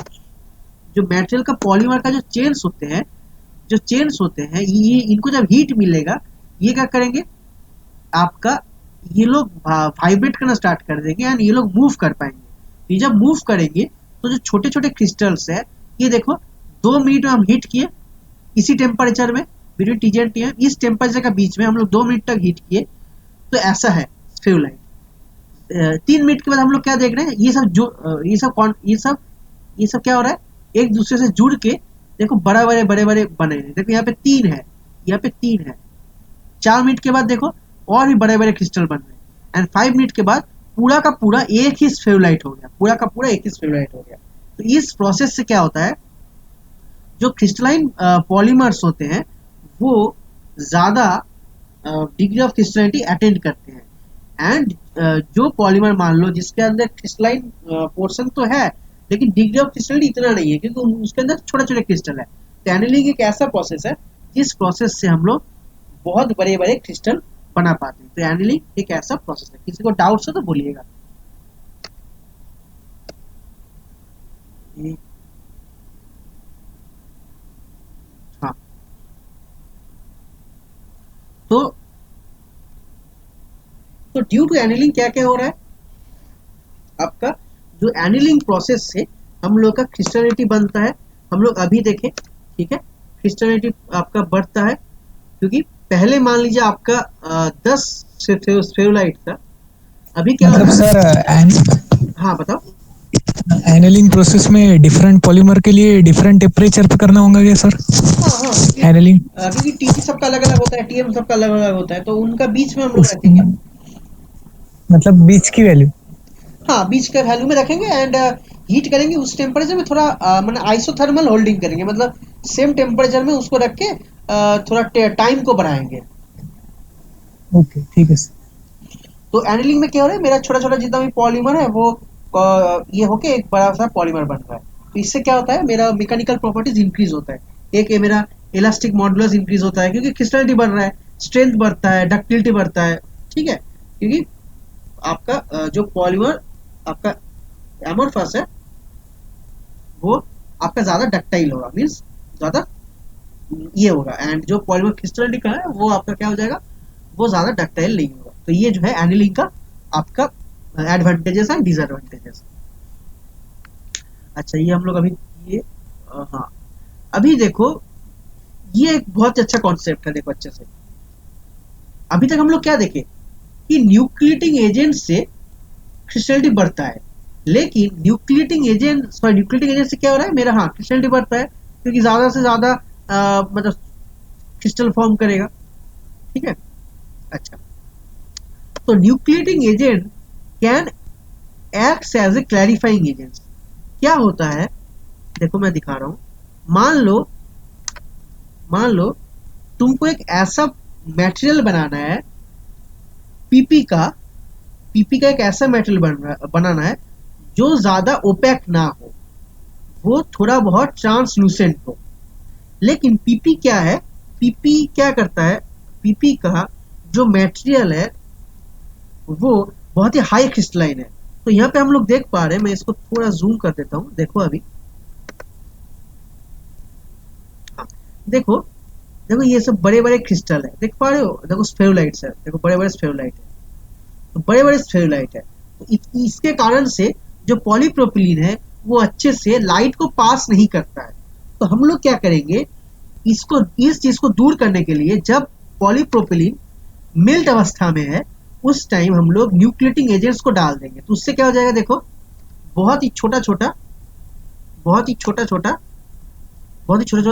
जो मटेरियल का पॉलीमर का जो चेन्स होते हैं, जो चेन्स होते हैं, ये इनको जब हीट मिलेगा ये क्या करेंगे, आपका ये लोग वाइब्रेट करना स्टार्ट कर देंगे एंड ये लोग मूव कर पाएंगे। ये जब मूव करेंगे तो जो छोटे छोटे क्रिस्टल्स है, ये देखो 2 मिनट में हम हीट किए इसी टेम्परेचर में, बिटवीन टीजी एंड टीएम, इस टेम्परेचर का बीच में हम लोग 2 मिनट तक हीट किए, तो ऐसा है स्फेरुलाइट। 3 मिनट के बाद हम लोग क्या देख रहे हैं, ये सब क्या हो रहा है, एक दूसरे से जुड़ के देखो बड़े बड़े बने हैं। देखो यहाँ पे 3 है, यहाँ पे 3 है। 4 मिनट के बाद देखो और भी बड़े बड़े क्रिस्टल बन रहे हैं एंड 5 मिनट के बाद पूरा का पूरा एक ही स्फेरुलाइट हो गया, पूरा का पूरा एक ही स्फेरुलाइट हो गया। तो इस प्रोसेस से क्या होता है, जो क्रिस्टलाइन पॉलीमर्स होते हैं वो ज्यादा डिग्री ऑफ क्रिस्टलिटी अटेंड करते हैं एंड जो पॉलीमर मान लो जिसके अंदर क्रिस्टलाइन पोर्शन तो है लेकिन डिग्री ऑफ क्रिस्टलिटी इतना नहीं है क्योंकि उसके अंदर छोटे छोटे क्रिस्टल है। तो एनीलिंग एक ऐसा प्रोसेस है जिस प्रोसेस से हम लोग बहुत बड़े बड़े क्रिस्टल बना पाते हैं। तो एनीलिंग एक ऐसा प्रोसेस है। किसी को डाउट्स हो तो बोलिएगा। हाँ, तो ड्यू टू एनीलिंग क्या क्या हो रहा है, आपका जो एनीलिंग प्रोसेस से हम लोग का क्रिस्टलिटी बनता है। हम लोग अभी देखें, ठीक है, क्रिस्टलिटी आपका बढ़ता है क्योंकि पहले मान लीजिए आपका 10 स्फेरुलाइट था, अभी क्या मतलब सर हाँ बताओ। एनीलिंग प्रोसेस में डिफरेंट पॉलीमर के लिए डिफरेंट टेम्परेचर पे करना होगा क्या सर? हाँ एनीलिंग क्योंकि टीसी सबका अलग अलग होता है, टीएम सबका अलग अलग होता है, तो उनका बीच में हम लोग रखेंगे। मतलब बीच की वैल्यू? हाँ, बीच का वैल्यू में रखेंगे एंड हीट करेंगे उस टेम्परेचर में, थोड़ा मतलब आइसोथर्मल होल्डिंग करेंगे, मतलब सेम टेम्परेचर में उसको रख के थोड़ा टाइम को बढ़ाएंगे। ओके ठीक है सर। तो एनीलिंग में क्या हो रहा है, मेरा छोटा छोटा जितना भी पॉलीमर है वो ये होके एक बड़ा सा पॉलीमर बन रहा है। तो इससे क्या होता है, मेरा मैकेनिकल प्रॉपर्टीज इंक्रीज होता है। एक ये मेरा इलास्टिक मॉडुलस इंक्रीज होता है क्योंकि क्रिस्टलिटी बढ़ रहा है, स्ट्रेंथ बढ़ता है, डक्टिलिटी बढ़ता है, ठीक है, क्योंकि आपका जो पॉलीमर आपका एमोर्फस है वो आपका ज्यादा डक्टाइल होगा, मीन्स ज्यादा ये होगा, एंड जो पॉलीमर क्रिस्टलिटी का है वो आपका क्या हो जाएगा, वो ज्यादा डक्टाइल नहीं होगा। तो ये जो है एनीलिंग का आपका एडवांटेजेस एंड डिसएडवांटेजेस। अच्छा, ये हम लोग अभी ये हाँ, अभी देखो ये एक बहुत अच्छा कॉन्सेप्ट है। देखो अच्छे से, अभी तक हम लोग क्या देखे कि न्यूक्लिएटिंग एजेंट से क्रिस्टलिटी बढ़ता है, लेकिन न्यूक्लिएटिंग एजेंट से क्या हो रहा है मेरा, हाँ, क्रिस्टलिटी बढ़ता है क्योंकि ज्यादा से ज्यादा मतलब क्रिस्टल फॉर्म करेगा, ठीक है। अच्छा, तो nucleating agent can act as a clarifying agent. क्या होता है, देखो मैं दिखा रहा हूं। मान लो तुमको एक ऐसा मटेरियल बनाना है, पीपी का एक ऐसा मटेरियल बनाना है जो ज्यादा ओपेक ना हो, वो थोड़ा बहुत ट्रांसलूसेंट हो। लेकिन पीपी क्या है, पीपी क्या करता है, पीपी का जो मटेरियल है वो बहुत ही हाई क्रिस्टलाइन है। तो यहाँ पे हम लोग देख पा रहे हैं, मैं इसको थोड़ा जूम कर देता हूँ। देखो अभी, देखो ये सब बड़े बड़े क्रिस्टल है, देख पा रहे हो, देखो स्फेरुलाइट्स है, देखो बड़े बड़े स्फेरुलाइट है, तो बड़े बड़े स्फेरुलाइट है। तो इसके कारण से जो पॉलीप्रोपिलीन है वो अच्छे से लाइट को पास नहीं करता है। तो हम लोग क्या करेंगे, इस चीज को दूर करने के लिए, जब पॉलीप्रोपिलीन मेल्ट अवस्था में है उस टाइम हम लोग न्यूक्लिएटिंग एजेंट्स को डाल देंगे। तो उससे क्या हो जाएगा, देखो बहुत ही छोटा छोटा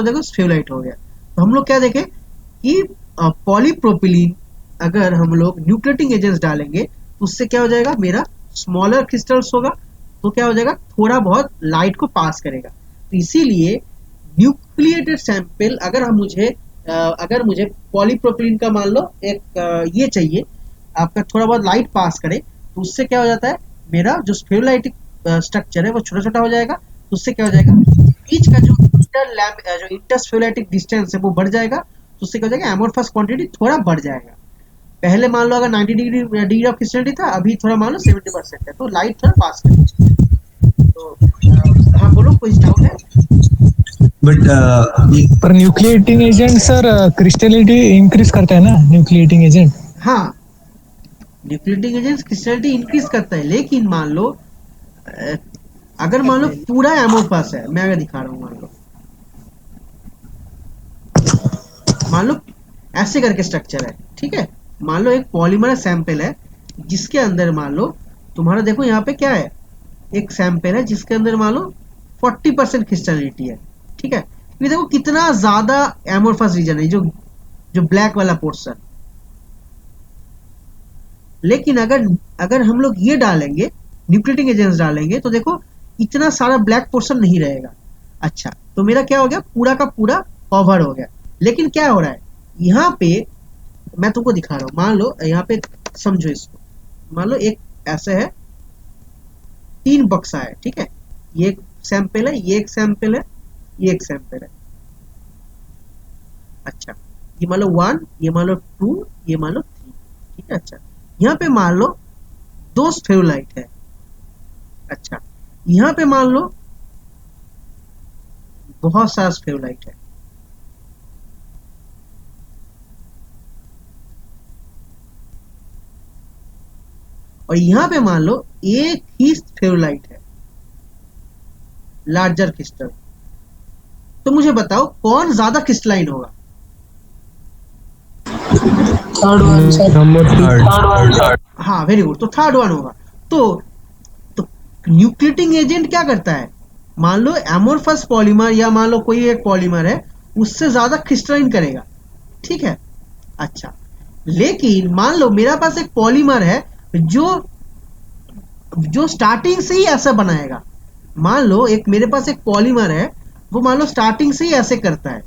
देखो स्फेरुलाइट हो गया। तो हम लोग क्या देखें कि पॉलीप्रोपिलीन अगर हम लोग न्यूक्लिएटिंग एजेंट्स डालेंगे तो उससे क्या हो जाएगा, मेरा स्मॉलर क्रिस्टल्स होगा, तो क्या हो जाएगा, थोड़ा बहुत लाइट को पास करेगा। तो इसीलिए न्यूक्लिएटेड सैंपल अगर मुझे पॉलीप्रोपिलीन का मान लो एक ये चाहिए, आपका थोड़ा बहुत लाइट पास करे तो उससे क्या हो जाता है, मेरा जो स्फेरोलाइटिक स्ट्रक्चर है वो छोटा छोटा हो जाएगा। तो उससे क्या हो जाएगा, बीच का जो इंटरस्फेरोलाइटिक डिस्टेंस है वो बढ़ जाएगा। तो उससे क्या हो जाएगा, एमोर्फस क्वांटिटी थोड़ा बढ़ जाएगा। पहले मान लो अगर 90 डिग्री ऑफ क्रिस्टलिटी था, अभी थोड़ा मान लो 70% है, तो लाइट थोड़ा पास करेगा। तो हाँ बोलो, कोई डाउट है? बट पर न्यूक्लिएटिंग एजेंट सर क्रिस्टलिटी इंक्रीज करता है ना, न्यूक्लिएटिंग एजेंट। हाँ, न्यूक्लिएटिंग एजेंट क्रिस्टलिटी इंक्रीज करता है, लेकिन मान लो अगर मान लो पूरा एमोर्फस है, मैं अगर दिखा रहा हूँ, मान लो ऐसे करके स्ट्रक्चर है, ठीक है। मान लो एक पॉलीमर सैंपल है जिसके अंदर मान लो तुम्हारा, देखो यहाँ पे क्या है, एक सैंपल है जिसके अंदर मान लो 40% क्रिस्टलिटी है, ठीक है। ये देखो कितना ज्यादा एमोर्फस रीजन है, जो ब्लैक वाला पोर्शन। लेकिन अगर हम लोग ये डालेंगे, न्यूक्लिएटिंग एजेंट्स डालेंगे, तो देखो इतना सारा ब्लैक पोर्शन नहीं रहेगा। अच्छा, तो मेरा क्या हो गया, पूरा का पूरा कवर हो गया। लेकिन क्या हो रहा है यहाँ पे, मैं तुमको दिखा रहा हूँ। मान लो यहाँ पे समझो इसको, मान लो एक ऐसे है, 3 बक्सा है, ठीक है। ये एक सैंपल है, ये एक सैंपल है, ये एक सैंपल है। अच्छा, ये मान लो 1, ये मान लो 2, ये मान लो 3, ठीक है। अच्छा, यहाँ पे मान लो 2 स्फेरोलाइट है। अच्छा, यहाँ पे मान लो बहुत सारा स्फेरोलाइट है। और यहाँ पे मान लो एक ही स्फेरोलाइट है, लार्जर क्रिस्टल। तो मुझे बताओ कौन ज्यादा क्रिस्टलाइन होगा? हाँ, वेरी गुड, तो थर्ड वन होगा। तो न्यूक्लिएटिंग एजेंट क्या करता है, मान लो एमोर्फस पॉलीमर या मान लो कोई एक पॉलीमर है, उससे ज्यादा क्रिस्टलाइन करेगा, ठीक है। अच्छा, लेकिन मान लो मेरा पास एक पॉलीमर है जो स्टार्टिंग से ही ऐसा बनाएगा। मान लो एक मेरे पास एक पॉलीमर है, वो मान लो स्टार्टिंग से ही ऐसे करता है,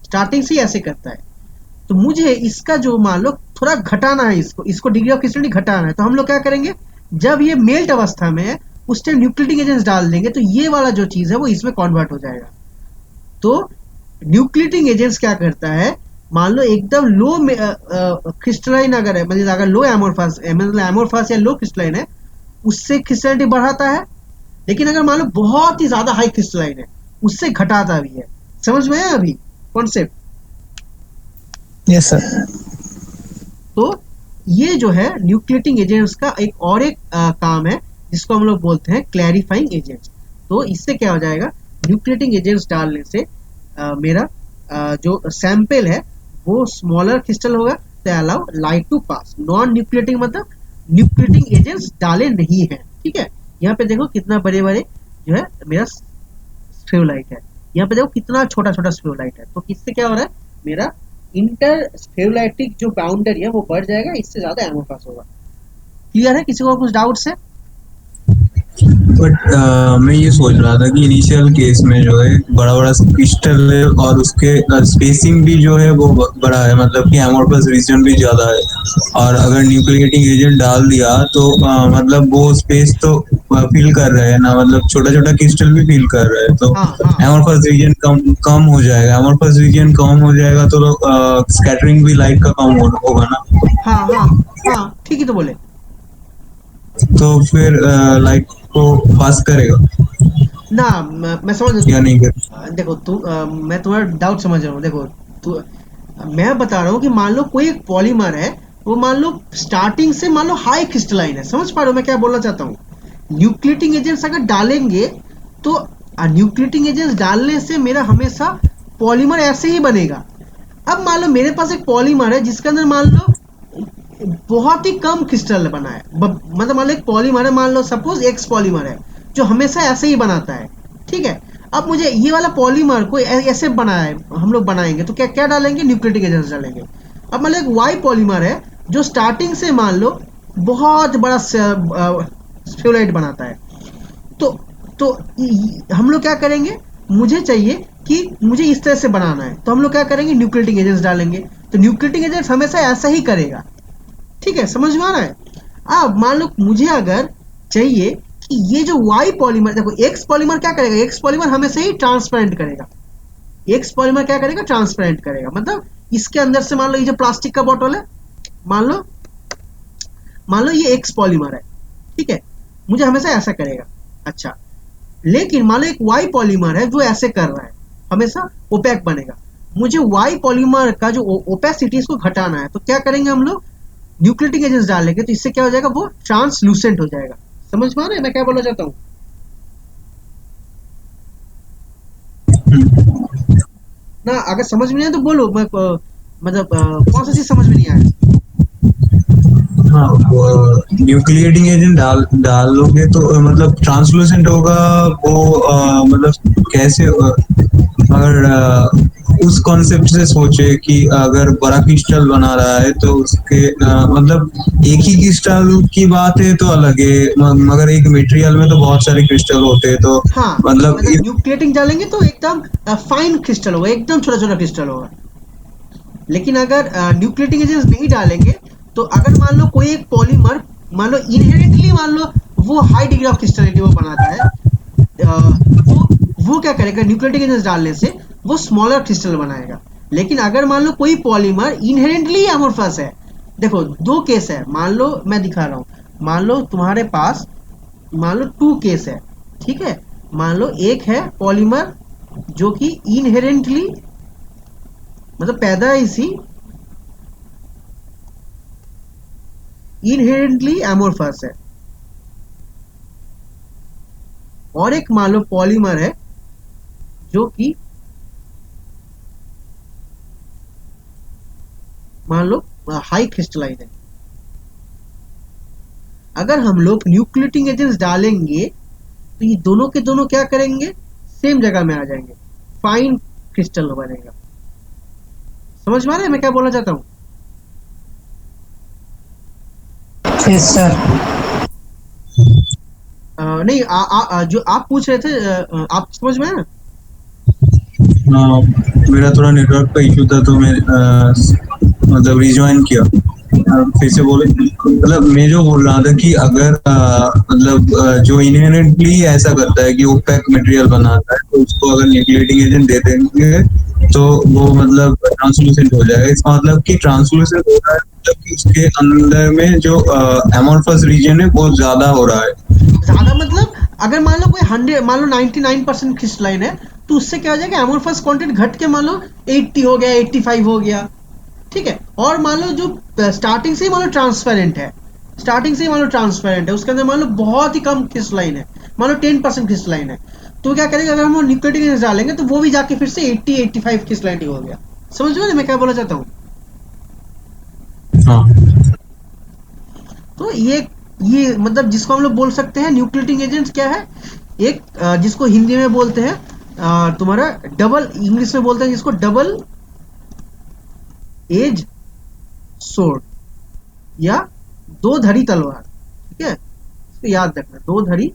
स्टार्टिंग से ही ऐसे करता है। तो मुझे इसका जो मान लो थोड़ा घटाना है, इसको डिग्री ऑफ क्रिस्टलिटी घटाना है। तो हम लोग क्या करेंगे, जब ये मेल्ट अवस्था में है उस टाइम न्यूक्लिएटिंग एजेंट्स डाल देंगे, तो ये वाला जो चीज है वो इसमें कन्वर्ट हो जाएगा। तो न्यूक्लिएटिंग एजेंट्स क्या करता है, मान लो एकदम लो क्रिस्टलाइन अगर है, मतलब अगर लो एमोर्फस या लो क्रिस्टलाइन है, उससे क्रिस्टलिटी बढ़ाता है। लेकिन अगर मान लो बहुत ही ज्यादा हाई क्रिस्टलाइन है, उससे घटाता भी है। समझ में है अभी कॉन्सेप्ट? Yes sir. तो ये जो है न्यूक्लिएटिंग एजेंट्स का एक काम है, जिसको हम लोग बोलते हैं क्लैरिफाइंग एजेंट्स। तो इससे क्या हो जाएगा, न्यूक्लिएटिंग एजेंट्स डालने से मेरा जो सैंपल है वो स्मॉलर क्रिस्टल होगा, तो allow light to pass. Non nucleating मतलब न्यूक्लिएटिंग एजेंट्स डाले नहीं है, ठीक है। यहाँ पे देखो कितना बड़े बड़े जो है मेरा स्फेरोलाइट है, यहाँ पे देखो कितना छोटा छोटा स्फेरोलाइट है। तो किससे क्या हो रहा है, मेरा इंटर स्फेरोलाइटिक जो बाउंड्री है वो बढ़ जाएगा, इससे ज्यादा एमोर्फस होगा। क्लियर है? किसी को कुछ डाउट्स है? बट मैं ये सोच रहा था कि इनिशियल केस में जो है बड़ा बड़ा क्रिस्टल है और उसके स्पेसिंग भी जो है वो बड़ा है, मतलब कि एमोर्फस रीजन भी ज्यादा है। और अगर न्यूक्लिएटिंग एजेंट डाल दिया तो मतलब वो स्पेस तो फिल कर रहे हैं ना, मतलब छोटा छोटा क्रिस्टल भी फिल कर रहे हैं, तो एमोर्फस रीजन कम हो जाएगा। एमोर्फस रीजन कम हो जाएगा तो स्कैटरिंग भी लाइट का कम होगा ना। हाँ हाँ हाँ, ठीक ही तो बोले। तो फिर लाइट को पास करेगा ना, मैं समझ या नहीं कर? देखो मैं तुम्हारा डाउट समझ रहा हूँ। देखो मैं बता रहा हूँ कि मान लो कोई एक पॉलीमर है, वो मान लो स्टार्टिंग से मान लो हाई क्रिस्टलाइन है। समझ पा रहे हो मैं क्या बोलना चाहता हूँ? न्यूक्लिएटिंग एजेंट्स अगर डालेंगे तो न्यूक्लिएटिंग एजेंट्स डालने से मेरा हमेशा पॉलीमर ऐसे ही बनेगा। अब मान लो मेरे पास एक पॉलीमर है जिसके अंदर मान लो बहुत ही कम क्रिस्टल बना है, मतलब मान लो एक पॉलीमर है, मान लो सपोज एक्स पॉलीमर है जो हमेशा ऐसे ही बनाता है, ठीक है। अब मुझे ये वाला पॉलीमर को ऐसे बनाया है, हम लोग बनाएंगे तो क्या क्या डालेंगे, न्यूक्लिएटिंग एजेंट्स डालेंगे। अब मान लो एक वाई पॉलीमर है जो स्टार्टिंग से मान लो बहुत बड़ा स्फेरोलाइट बनाता है, तो हम लोग क्या करेंगे, मुझे चाहिए कि मुझे इस तरह से बनाना है, तो हम लोग क्या करेंगे, न्यूक्लिएटिंग एजेंट्स डालेंगे। तो न्यूक्लिएटिंग एजेंट्स हमेशा ऐसा ही करेगा, ठीक है, समझ में आ रहा है? अब मान लो मुझे अगर चाहिए कि ये जो वाई पॉलीमर, देखो एक्स पॉलीमर क्या करेगा, एक्स पॉलीमर हमेशा ही ट्रांसपेरेंट करेगा। एक्स पॉलीमर क्या करेगा, ट्रांसपेरेंट करेगा। मतलब इसके अंदर से मान लो ये जो प्लास्टिक का बॉटल है, मान लो ये एक्स पॉलीमर है, ठीक है, मुझे हमेशा ऐसा करेगा। अच्छा, लेकिन मान लो एक वाई पॉलीमर है जो ऐसे कर रहा है, हमेशा ओपेक बनेगा। मुझे वाई पॉलीमर का जो ओपेसिटी इसको घटाना है, तो क्या करेंगे हम लोग, न्यूक्लियोटिक एजेंट्स डालेंगे, तो इससे क्या हो जाएगा, वो ट्रांसलूसेंट हो जाएगा। समझ में आ रहा है मैं क्या बोलना चाहता हूँ ना? अगर समझ में नहीं आया तो बोलो, मैं मतलब कौन सा चीज समझ में नहीं आया? हाँ, न्यूक्लिएटिंग एजेंट डालोगे तो मतलब ट्रांसलूसेंट होगा वो, मतलब कैसे, अगर उस कॉन्सेप्ट से सोचे कि अगर बड़ा क्रिस्टल बना रहा है तो उसके मतलब एक ही क्रिस्टल की बात है तो अलग है, मगर एक मटेरियल में तो बहुत सारे क्रिस्टल होते हैं, तो हाँ, मतलब मतलब न्यूक्लियोटिक डालेंगे तो एकदम फाइन क्रिस्टल होगा, एकदम छोटा छोटा क्रिस्टल होगा। लेकिन अगर न्यूक्लियोटिक एजेंट्स नहीं डालेंगे, तो अगर मान लो कोई एक पॉलीमर, मान लो इनहेरेंटली मान लो वो हाई डिग्री ऑफ क्रिस्टलिटी वो बनाता है, वो क्या करेगा, न्यूक्लियोटिक एजेंट्स डालने से वो स्मॉलर क्रिस्टल बनाएगा। लेकिन अगर मान लो कोई पॉलीमर इनहेरेंटली अमोर्फस है, देखो दो केस है, मान लो मैं दिखा रहा हूँ, मान लो तुम्हारे पास मान लो 2 केस है, ठीक है। मान लो एक है पॉलीमर जो कि इनहेरेंटली मतलब पैदाइशी इनहेरेंटली एमोर्फस है, और एक मान लो पॉलीमर है जो कि मान लो हाई क्रिस्टलाइन है। अगर हम लोग न्यूक्लियोटिक एजेंट्स डालेंगे तो ये दोनों के दोनों क्या करेंगे, सेम जगह में आ जाएंगे, फाइन क्रिस्टल बनेगा। समझ में आ रहा है मैं क्या बोलना चाहता हूँ? Yes sir. नहीं जो आप पूछ रहे थे, आप समझ में आया? हाँ, मेरा थोड़ा नेटवर्क का इशू था तो मैं मतलब रिज्वाइन किया। फिर से बोले, मतलब मैं जो बोल रहा था कि अगर मतलब जो इनहेरेंटली ऐसा करता है कि ओपेक मटेरियल बनाता है, तो उसको अगर न्यूक्लियोटिक एजेंट दे देंगे तो वो मतलब ट्रांसलूसेंट हो जाएगा। इसका मतलब कि ट्रांसलूसेंट हो रहा है, मतलब कि उसके अंदर में जो एमोर्फस रीजन है वो ज्यादा हो रहा है। ज्यादा मतलब अगर मान लो कोई 100, मान लो 99% क्रिस्टलाइन है, तो उससे क्या हो जाएगा, एमोर्फस कंटेंट घट के मान लो 80 हो गया, 85 हो गया, ठीक है। और मान लो जो स्टार्टिंग से ही मान लो ट्रांसपेरेंट है, उसके अंदर मान लो बहुत ही कम क्रिस्टलाइन है, मान लो 10% क्रिस्टलाइन है, तो क्या करेगा, अगर हम न्यूक्लियोटिक एजेंट्स डालेंगे तो वो भी जाके फिर से 80-85 क्रिस्टलाइन हो गया। समझ रहे हो मैं क्या बोलना चाहता हूँ? हाँ, तो ये मतलब जिसको हम लोग बोल सकते हैं न्यूक्लियोटिक एजेंट्स क्या है, एक जिसको हिंदी में बोलते हैं तुम्हारा डबल, इंग्लिश में बोलते हैं जिसको डबल एज सोर्ड या दो धरी तलवार, ठीक है, इसको याद रखना, दो धरी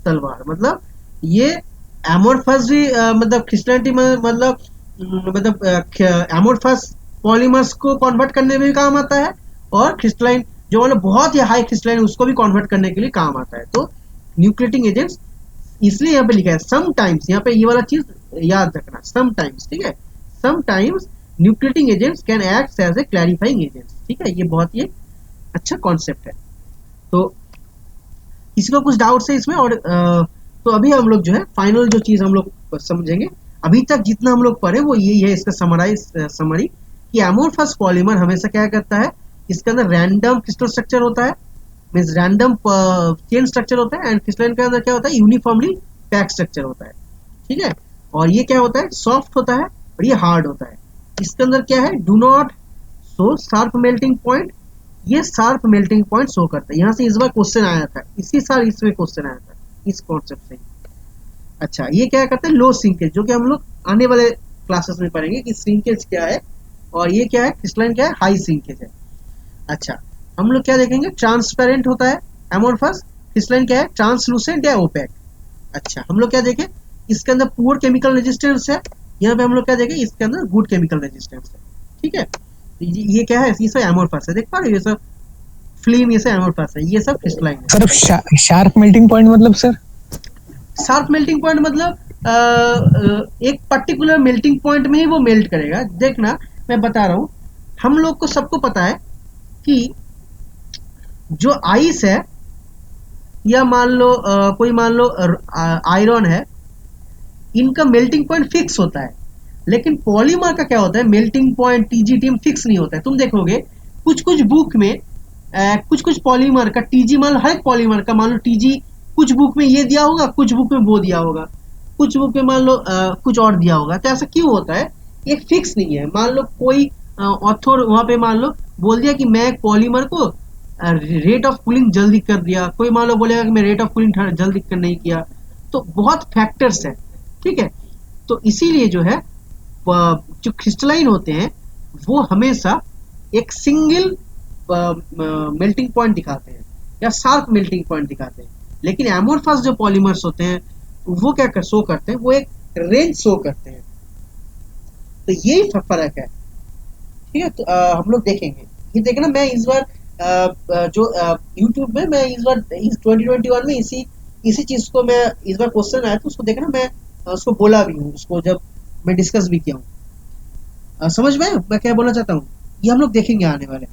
तलवार। मतलब ये एमोर्फस भी मतलब क्रिस्टलिटी में मतलब एमोर्फस पॉलीमर्स को कन्वर्ट करने में भी काम आता है, और क्रिस्टलाइन जो मतलब बहुत ही हाई क्रिस्टलाइन उसको भी कन्वर्ट करने के लिए काम आता है। तो न्यूक्लियोटिक एजेंट्स इसलिए यहाँ पे लिखा है समटाइम्स, यहाँ पे ये वाला चीज याद रखना, समटाइम्स, ठीक है, sometimes nucleating agents can act as a clarifying agents, ठीक है, ये बहुत ही अच्छा कॉन्सेप्ट है। तो किसी को कुछ डाउट्स है इसमें? और तो अभी हम लोग जो है फाइनल जो चीज हम लोग समझेंगे, अभी तक जितना हम लोग पढ़े वो यही है, इसका समरी कि एमोर्फस पॉलीमर हमेशा क्या करता है, इसके अंदर रैंडम क्रिस्टल स्ट्रक्चर होता है, मींस रैंडम चेन स्ट्रक्चर होता है, एंड क्रिस्टलाइन के अंदर क्या होता है, यूनिफॉर्मली पैक स्ट्रक्चर होता है, ठीक है। और ये क्या होता है, सॉफ्ट होता है और ये हार्ड होता है। इसके अंदर क्या है, do not show sharp melting point, ये शार्प मेल्टिंग पॉइंट शो करता है। यहाँ से इस बार क्वेश्चन आया था, इसी साल इसमें क्वेश्चन आया था इस कॉन्सेप्ट से। अच्छा, ये क्या करते हैं, लो सिंकेज, जो कि हम लोग आने वाले क्लासेस में पढ़ेंगे कि सिंकेज क्या है, और ये क्या है, क्रिस्टलाइन क्या है, हाई सिंकेज है। अच्छा, हम लोग क्या देखेंगे, ट्रांसपेरेंट होता है एमोर्फस, क्रिस्टलाइन क्या है, ट्रांसलूसेंट या ओपेक। अच्छा, हम लोग क्या देखें, इसके अंदर पुअर केमिकल रेजिस्टेंस है, यहाँ पे हम लोग क्या देखें, इसके अंदर गुड केमिकल रेजिस्टेंस है, ठीक है। ये क्या है, ये सब एमोर्फस है, देख पा रहे हो, ये सब फिल्म, ये सब एमोर्फस है, ये सब क्रिस्टलाइन है। सर अब शार्प मेल्टिंग पॉइंट मतलब सर? शार्प मेल्टिंग पॉइंट मतलब एक पर्टिकुलर मेल्टिंग पॉइंट में ही वो मेल्ट करेगा। देखना, मैं बता रहा हूँ, हम लोग को सबको पता है कि जो आइस है, या मान लो कोई मान लो आयरन है, इनका मेल्टिंग पॉइंट फिक्स होता है। लेकिन पॉलीमर का क्या होता है, melting point TG team fix नहीं होता है। तुम देखोगे कुछ कुछ बुक में कुछ कुछ पॉलीमर का टीजी, मान लो हर एक पॉलीमर का मान लो टीजी कुछ बुक में ये दिया होगा, कुछ बुक में वो दिया होगा, कुछ बुक में मान लो कुछ और दिया होगा। तो ऐसा क्यों होता है, ये फिक्स नहीं है। मान लो कोई ऑथर वहां पे मान लो बोल दिया कि मैं एक पॉलीमर को रेट ऑफ कूलिंग जल्दी कर दिया, कोई मान लो बोलेगा कि मैं रेट ऑफ कूलिंग जल्दी कर नहीं किया। तो बहुत फैक्टर्स है, ठीक है। तो इसीलिए जो है जो क्रिस्टलाइन होते हैं वो हमेशा एक सिंगल मेल्टिंग पॉइंट दिखाते हैं या शार्प मेल्टिंग पॉइंट दिखाते हैं। लेकिन एमोर्फस जो पॉलीमर्स होते हैं वो क्या शो करते हैं, वो एक रेंज शो करते हैं। तो यही फर्क है, ठीक है। तो हम लोग देखेंगे, ये देखना, मैं इस बार जो YouTube में मैं इस बार 2021 में इसी चीज को मैं इस बार क्वेश्चन आया तो उसको देखना, मैं उसको बोला भी हूँ, उसको जब मैं डिस्कस भी किया हूँ। समझ में मैं क्या बोलना चाहता हूँ, ये हम लोग देखेंगे आने वाले।